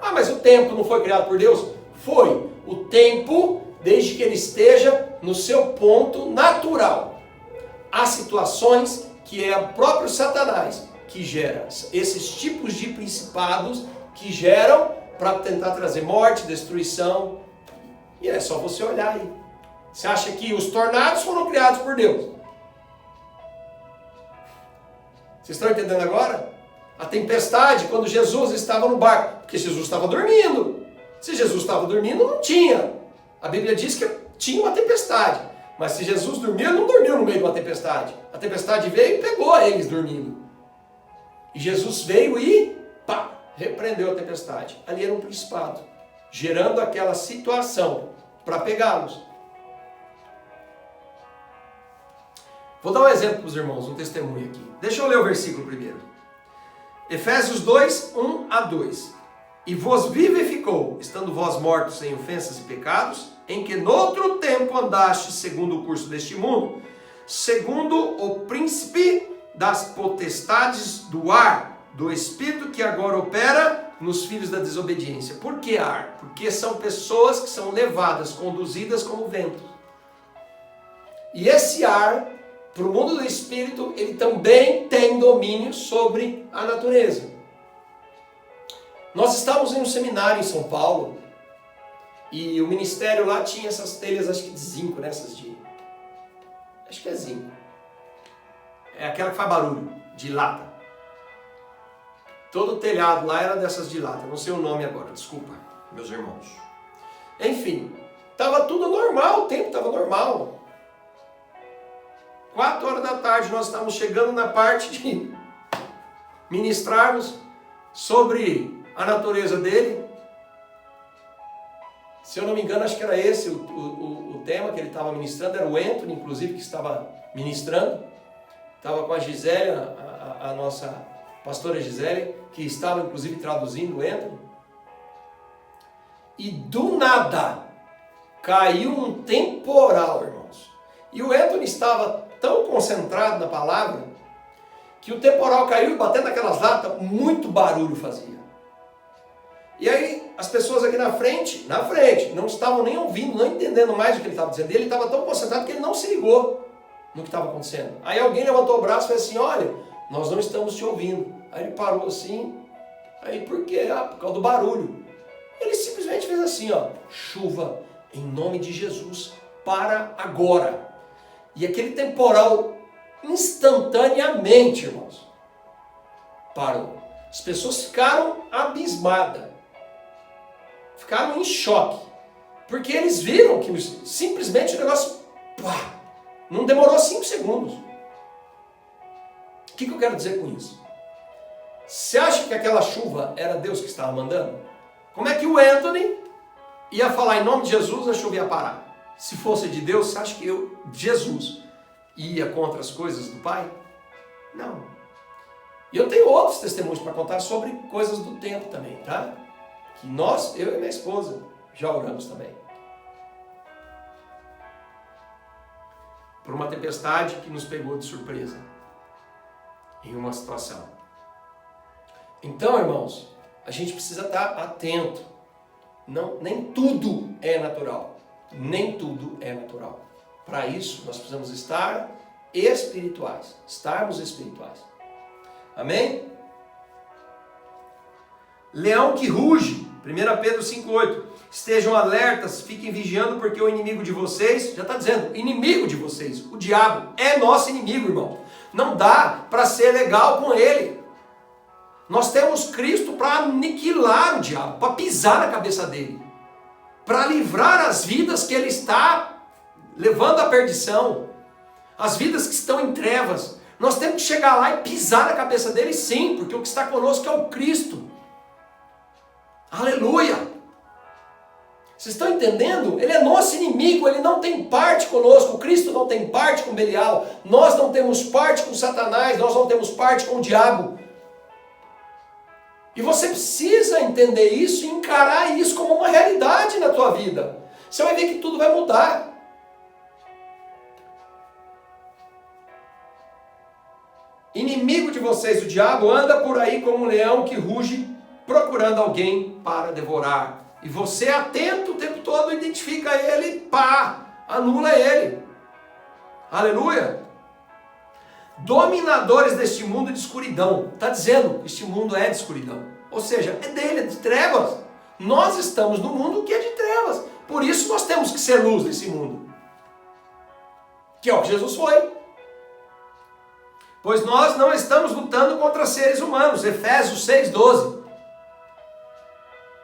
Ah, mas o tempo não foi criado por Deus? Foi. O tempo, desde que ele esteja no seu ponto natural. Há situações que é o próprio Satanás que gera esses tipos de principados que geram para tentar trazer morte, destruição. E é só você olhar aí. Você acha que os tornados foram criados por Deus? Vocês estão entendendo agora? A tempestade, quando Jesus estava no barco, porque Jesus estava dormindo. Se Jesus estava dormindo, não tinha. A Bíblia diz que tinha uma tempestade. Mas se Jesus dormiu, ele não dormiu no meio de uma tempestade. A tempestade veio e pegou eles dormindo. E Jesus veio e, pá, repreendeu a tempestade. Ali era um principado, gerando aquela situação para pegá-los. Vou dar um exemplo para os irmãos, um testemunho aqui. Deixa eu ler o versículo primeiro. Efésios 2, 1 a 2. E vos vivificou, estando vós mortos em ofensas e pecados, em que noutro tempo andastes segundo o curso deste mundo, segundo o príncipe das potestades do ar, do espírito que agora opera nos filhos da desobediência. Por que ar? Porque são pessoas que são levadas, conduzidas como vento. E esse ar, para o mundo do espírito, ele também tem domínio sobre a natureza. Nós estávamos em um seminário em São Paulo, e o ministério lá tinha essas telhas, acho que de zinco, né? Essas de... acho que é zinco. É aquela que faz barulho, de lata. Todo o telhado lá era dessas de lata, não sei o nome agora, desculpa, meus irmãos. Enfim, estava tudo normal, o tempo estava normal. 4 horas da tarde nós estávamos chegando na parte de ministrarmos sobre a natureza dele. Se eu não me engano, acho que era esse o tema que ele estava ministrando, era o Anthony, inclusive, que estava ministrando. Estava com a Gisele, a nossa pastora Gisele, que estava inclusive traduzindo o Anthony. E do nada caiu um temporal, irmãos. E o Anthony estava tão concentrado na palavra que o temporal caiu e batendo naquelas latas, muito barulho fazia. E aí as pessoas aqui na frente, não estavam nem ouvindo, não entendendo mais o que ele estava dizendo. E ele estava tão concentrado que ele não se ligou no que estava acontecendo. Aí alguém levantou o braço e fez assim, olha, nós não estamos te ouvindo. Aí ele parou assim, aí por quê? Ah, por causa do barulho. Ele simplesmente fez assim, ó, chuva em nome de Jesus, para agora. E aquele temporal, instantaneamente, irmãos, parou. As pessoas ficaram abismadas. Ficaram em choque. Porque eles viram que simplesmente o negócio, pá, não demorou 5 segundos. O que eu quero dizer com isso? Você acha que aquela chuva era Deus que estava mandando? Como é que o Anthony ia falar em nome de Jesus, a chuva ia parar? Se fosse de Deus, você acha que Jesus ia contra as coisas do Pai? Não. E eu tenho outros testemunhos para contar sobre coisas do tempo também, tá? Que nós, eu e minha esposa, já oramos também. Por uma tempestade que nos pegou de surpresa. Em uma situação. Então, irmãos, a gente precisa estar atento. Não, nem tudo é natural. Nem tudo é natural. Para isso, nós precisamos estar espirituais. Estarmos espirituais. Amém? Leão que ruge. 1 Pedro 5,8. Estejam alertas, fiquem vigiando, porque o inimigo de vocês, já está dizendo, inimigo de vocês, o diabo, é nosso inimigo, irmão. Não dá para ser legal com ele. Nós temos Cristo para aniquilar o diabo, para pisar na cabeça dele, para livrar as vidas que ele está levando à perdição, as vidas que estão em trevas. Nós temos que chegar lá e pisar na cabeça dele, sim, porque o que está conosco é o Cristo. Aleluia! Vocês estão entendendo? Ele é nosso inimigo, ele não tem parte conosco. O Cristo não tem parte com Belial. Nós não temos parte com Satanás, nós não temos parte com o diabo. E você precisa entender isso e encarar isso como uma realidade na tua vida. Você vai ver que tudo vai mudar. Inimigo de vocês, o diabo, anda por aí como um leão que ruge, procurando alguém para devorar. E você, atento o tempo todo, identifica ele, pá, anula ele. Aleluia! Dominadores deste mundo de escuridão. Está dizendo que este mundo é de escuridão. Ou seja, é dele, é de trevas. Nós estamos no mundo que é de trevas. Por isso nós temos que ser luz desse mundo. Que é o que Jesus foi. Pois nós não estamos lutando contra seres humanos. Efésios 6,12.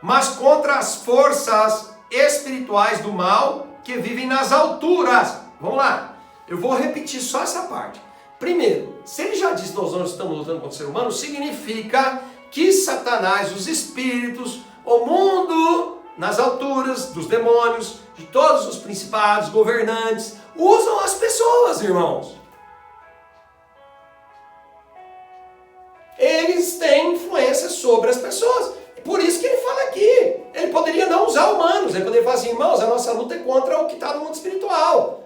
Mas contra as forças espirituais do mal que vivem nas alturas. Vamos lá. Eu vou repetir só essa parte. Primeiro, se ele já disse que nós não estamos lutando contra o ser humano, significa que Satanás, os espíritos, o mundo nas alturas, dos demônios, de todos os principados, governantes, usam as pessoas, irmãos. Eles têm influência sobre as pessoas. Por isso que ele fala aqui. Ele poderia não usar humanos, ele poderia falar assim, irmãos, a nossa luta é contra o que está no mundo espiritual.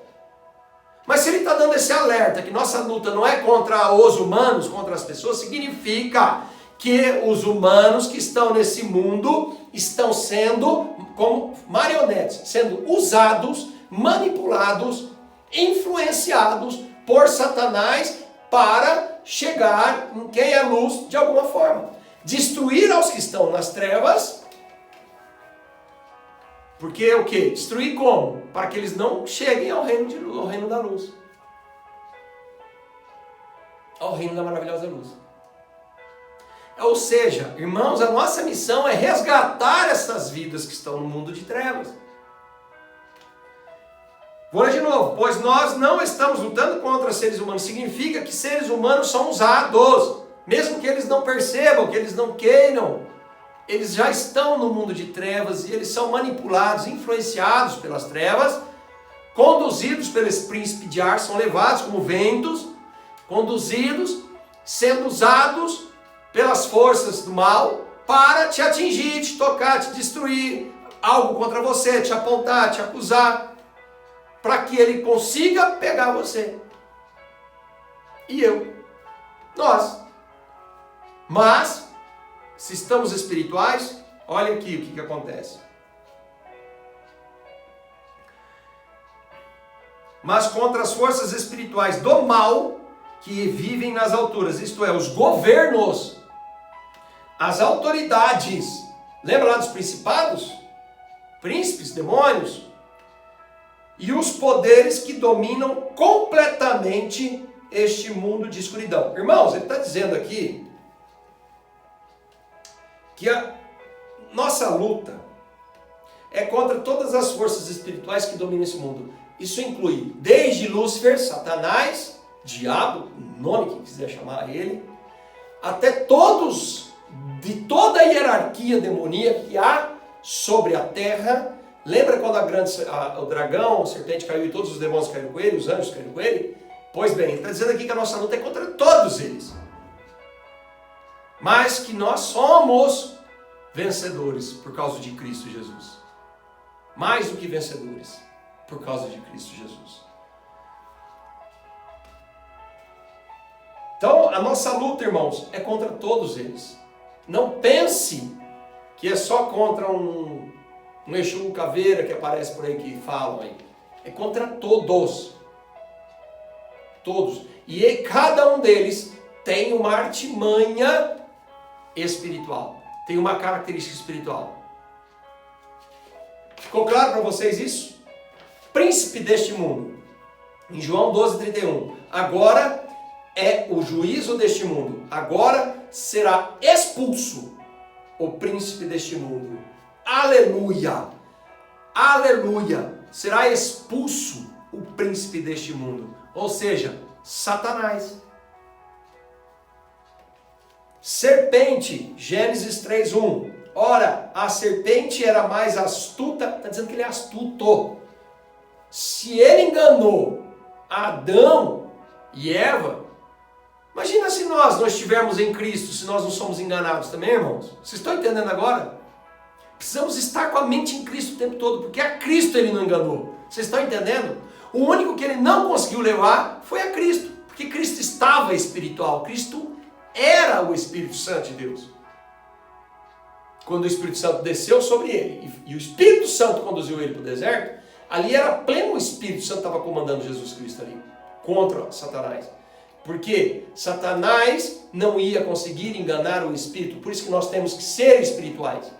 Mas se ele está dando esse alerta que nossa luta não é contra os humanos, contra as pessoas, significa que os humanos que estão nesse mundo estão sendo como marionetes, sendo usados, manipulados, influenciados por Satanás para chegar em quem é luz de alguma forma. Destruir aos que estão nas trevas. Porque o quê? Destruir como? Para que eles não cheguem ao reino da luz. Ao reino da maravilhosa luz. Ou seja, irmãos, a nossa missão é resgatar essas vidas que estão no mundo de trevas. Vou ler de novo. Pois nós não estamos lutando contra seres humanos. Significa que seres humanos são usados. Mesmo que eles não percebam, que eles não queiram. Eles já estão no mundo de trevas e eles são manipulados, influenciados pelas trevas, conduzidos pelo príncipe de ar, são levados como ventos, conduzidos, sendo usados pelas forças do mal para te atingir, te tocar, te destruir, algo contra você, te apontar, te acusar, para que ele consiga pegar você. E eu, nós. Mas se estamos espirituais, olha aqui o que acontece. Mas contra as forças espirituais do mal que vivem nas alturas, isto é, os governos, as autoridades, lembra lá dos principados? Príncipes, demônios, e os poderes que dominam completamente este mundo de escuridão. Irmãos, ele está dizendo aqui que a nossa luta é contra todas as forças espirituais que dominam esse mundo. Isso inclui desde Lúcifer, Satanás, diabo, o nome que quiser chamar ele, até todos, de toda a hierarquia demoníaca que há sobre a terra. Lembra quando o dragão, a serpente caiu e todos os demônios caíram com ele, os anjos caíram com ele? Pois bem, ele está dizendo aqui que a nossa luta é contra todos eles. Mas que nós somos vencedores por causa de Cristo Jesus. Mais do que vencedores por causa de Cristo Jesus. Então, a nossa luta, irmãos, é contra todos eles. Não pense que é só contra um Exu caveira que aparece por aí, que falam aí. É contra todos. Todos. E cada um deles tem uma artimanha espiritual. Tem uma característica espiritual. Ficou claro para vocês isso? Príncipe deste mundo. Em João 12:31. Agora é o juízo deste mundo. Agora será expulso o príncipe deste mundo. Aleluia! Aleluia! Será expulso o príncipe deste mundo. Ou seja, Satanás. Serpente, Gênesis 3:1. Ora, a serpente era mais astuta, está dizendo que ele é astuto. Se ele enganou Adão e Eva, Imagina se nós não estivermos em Cristo, se nós não somos enganados também, irmãos. Vocês estão entendendo agora? Precisamos estar com a mente em Cristo o tempo todo, porque a Cristo ele não enganou. Vocês estão entendendo? O único que ele não conseguiu levar foi a Cristo, porque Cristo estava espiritual, Cristo era o Espírito Santo de Deus. Quando o Espírito Santo desceu sobre ele e o Espírito Santo conduziu ele para o deserto, ali era pleno o Espírito Santo estava comandando Jesus Cristo ali, contra Satanás. Porque Satanás não ia conseguir enganar o Espírito, por isso que nós temos que ser espirituais.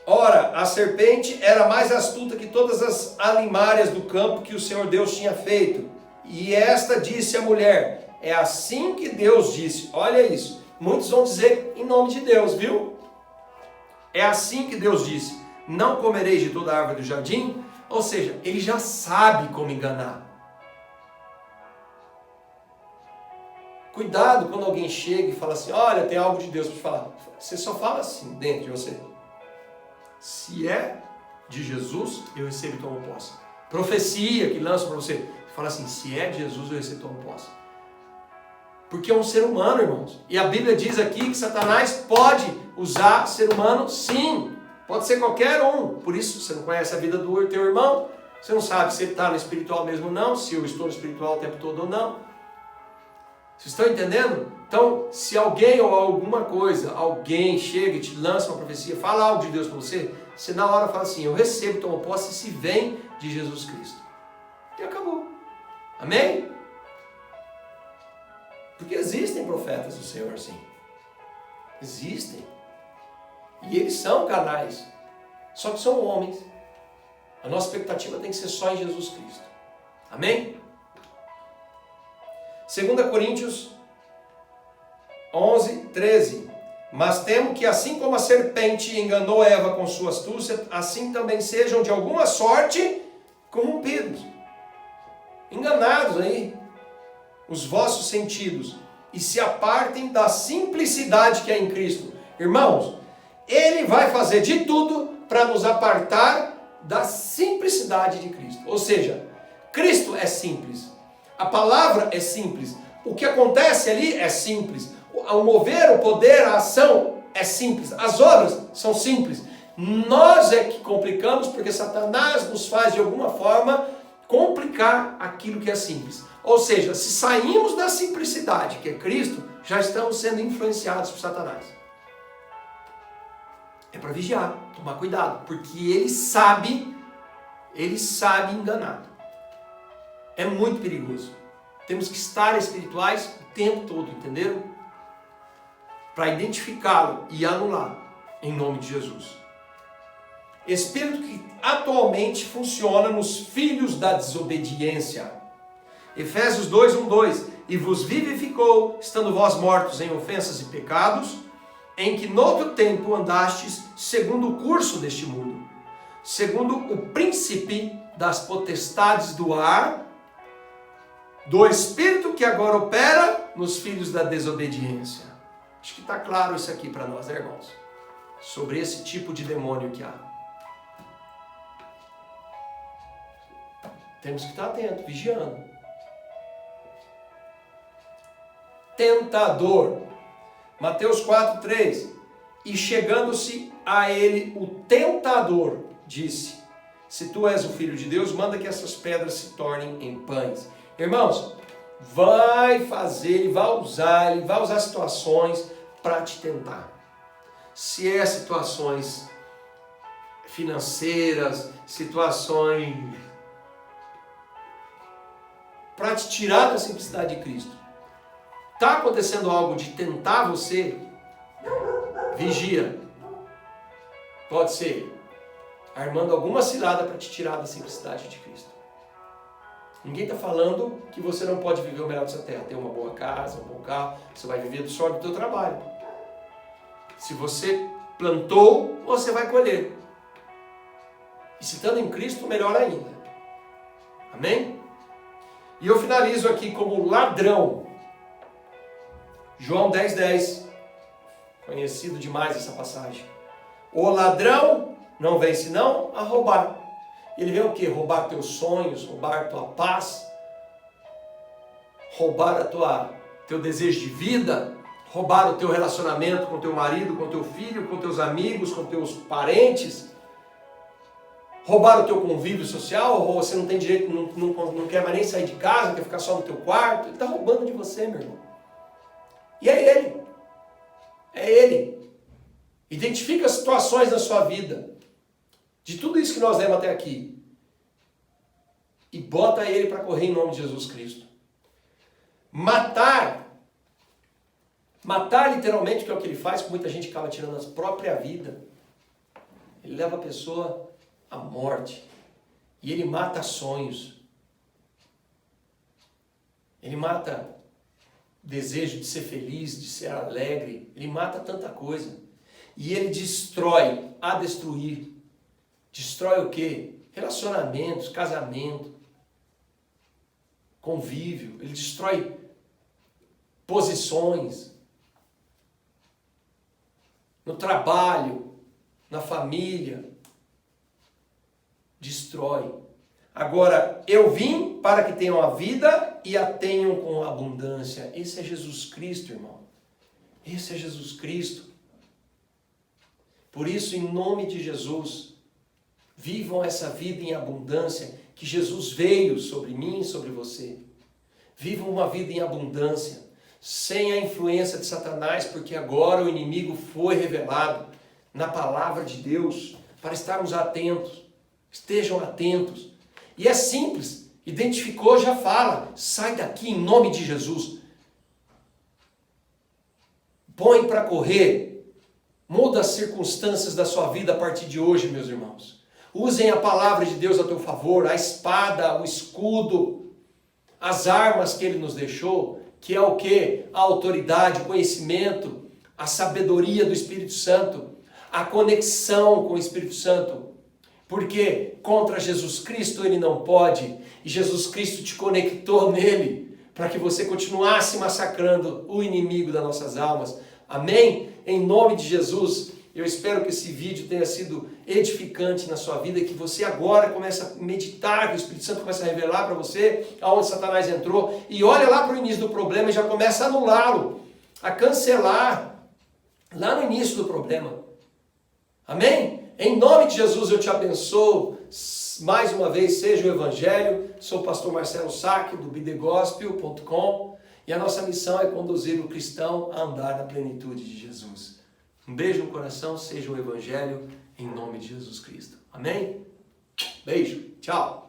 Ora, a serpente era mais astuta que todas as alimárias do campo que o Senhor Deus tinha feito. E esta disse à mulher, é assim que Deus disse. Olha isso, muitos vão dizer em nome de Deus, viu? É assim que Deus disse, não comereis de toda a árvore do jardim? Ou seja, ele já sabe como enganar. Cuidado quando alguém chega e fala assim, olha, tem algo de Deus para te falar. Você só fala assim dentro de você. Se é de Jesus, eu recebo e tomo posse. Profecia que lança para você. Fala assim, se é de Jesus, eu recebo e tomo posse. Porque é um ser humano, irmãos. E a Bíblia diz aqui que Satanás pode usar ser humano, sim. Pode ser qualquer um. Por isso, você não conhece a vida do teu irmão. Você não sabe se ele está no espiritual mesmo ou não. Se eu estou no espiritual o tempo todo ou não. Vocês estão entendendo? Então, se alguém ou alguma coisa, alguém chega e te lança uma profecia, fala algo de Deus para você, você na hora fala assim, eu recebo, tomo posse, se vem de Jesus Cristo. E acabou. Amém? Porque existem profetas do Senhor assim. Existem. E eles são canais. Só que são homens. A nossa expectativa tem que ser só em Jesus Cristo. Amém? 2 Coríntios 11, 13. Mas temo que assim como a serpente enganou Eva com sua astúcia, assim também sejam de alguma sorte corrompidos. Enganados aí, os vossos sentidos, e se apartem da simplicidade que é em Cristo. Irmãos, Ele vai fazer de tudo para nos apartar da simplicidade de Cristo. Ou seja, Cristo é simples. A palavra é simples. O que acontece ali é simples. O mover, o poder, a ação é simples. As obras são simples. Nós é que complicamos porque Satanás nos faz de alguma forma complicar aquilo que é simples. Ou seja, se saímos da simplicidade que é Cristo, já estamos sendo influenciados por Satanás. É para vigiar, tomar cuidado, porque ele sabe enganar. É muito perigoso. Temos que estar espirituais o tempo todo, entenderam? Para identificá-lo e anular, em nome de Jesus. Espírito que atualmente funciona nos filhos da desobediência. Efésios 2, 1, 2. E vos vivificou, estando vós mortos em ofensas e pecados, em que noutro tempo andastes segundo o curso deste mundo, segundo o príncipe das potestades do ar, do Espírito que agora opera nos filhos da desobediência. Acho que está claro isso aqui para nós, né, irmãos? Sobre esse tipo de demônio que há. Temos que estar atentos, vigiando. Tentador. Mateus 4, 3. E chegando-se a ele o tentador, disse, se tu és o Filho de Deus, manda que essas pedras se tornem em pães. Irmãos, ele vai usar situações para te tentar. Se é situações financeiras, situações para te tirar da simplicidade de Cristo. Está acontecendo algo de tentar você? Vigia. Pode ser armando alguma cilada para te tirar da simplicidade de Cristo. Ninguém está falando que você não pode viver o melhor dessa terra, ter uma boa casa, um bom carro, você vai viver do suor do teu trabalho. Se você plantou, você vai colher. E se estando em Cristo, melhor ainda. Amém? E eu finalizo aqui como ladrão. João 10, 10. Conhecido demais essa passagem. O ladrão não vem senão a roubar, Ele vem o quê? Roubar teus sonhos, roubar tua paz, roubar teu desejo de vida, roubar o teu relacionamento com teu marido, com teu filho, com teus amigos, com teus parentes, roubar o teu convívio social, ou você não tem direito, não quer mais nem sair de casa, quer ficar só no teu quarto. Ele está roubando de você, meu irmão. E é ele. É ele. Identifica as situações da sua vida, de tudo isso que nós lemos até aqui, e bota ele para correr em nome de Jesus Cristo. Matar literalmente, que é o que ele faz, que muita gente acaba tirando a própria vida. Ele leva a pessoa à morte. E ele mata sonhos. Ele mata desejo de ser feliz, de ser alegre. Ele mata tanta coisa. E ele destrói, a destruir. Destrói o quê? Relacionamentos, casamento, convívio. Ele destrói posições. No trabalho, na família. Destrói. Agora, eu vim para que tenham a vida e a tenham com abundância. Esse é Jesus Cristo, irmão. Esse é Jesus Cristo. Por isso, em nome de Jesus, vivam essa vida em abundância que Jesus veio sobre mim e sobre você. Vivam uma vida em abundância, sem a influência de Satanás, porque agora o inimigo foi revelado na palavra de Deus, para estarmos atentos. Estejam atentos. E é simples. Identificou, já fala. Sai daqui em nome de Jesus. Põe para correr. Muda as circunstâncias da sua vida a partir de hoje, meus irmãos. Usem a palavra de Deus a teu favor, a espada, o escudo, as armas que Ele nos deixou, que é o quê? A autoridade, o conhecimento, a sabedoria do Espírito Santo, a conexão com o Espírito Santo. Porque contra Jesus Cristo Ele não pode, e Jesus Cristo te conectou nele, para que você continuasse massacrando o inimigo das nossas almas. Amém? Em nome de Jesus, eu espero que esse vídeo tenha sido edificante na sua vida, que você agora comece a meditar, que o Espírito Santo comece a revelar para você aonde Satanás entrou, e olha lá para o início do problema e já começa a anulá-lo, a cancelar, lá no início do problema. Amém? Em nome de Jesus eu te abençoo, mais uma vez, seja o Evangelho. Sou o pastor Marcelo Sack, do bidegospel.com, e a nossa missão é conduzir o cristão a andar na plenitude de Jesus. Um beijo no coração, seja o Evangelho, em nome de Jesus Cristo. Amém? Beijo, tchau!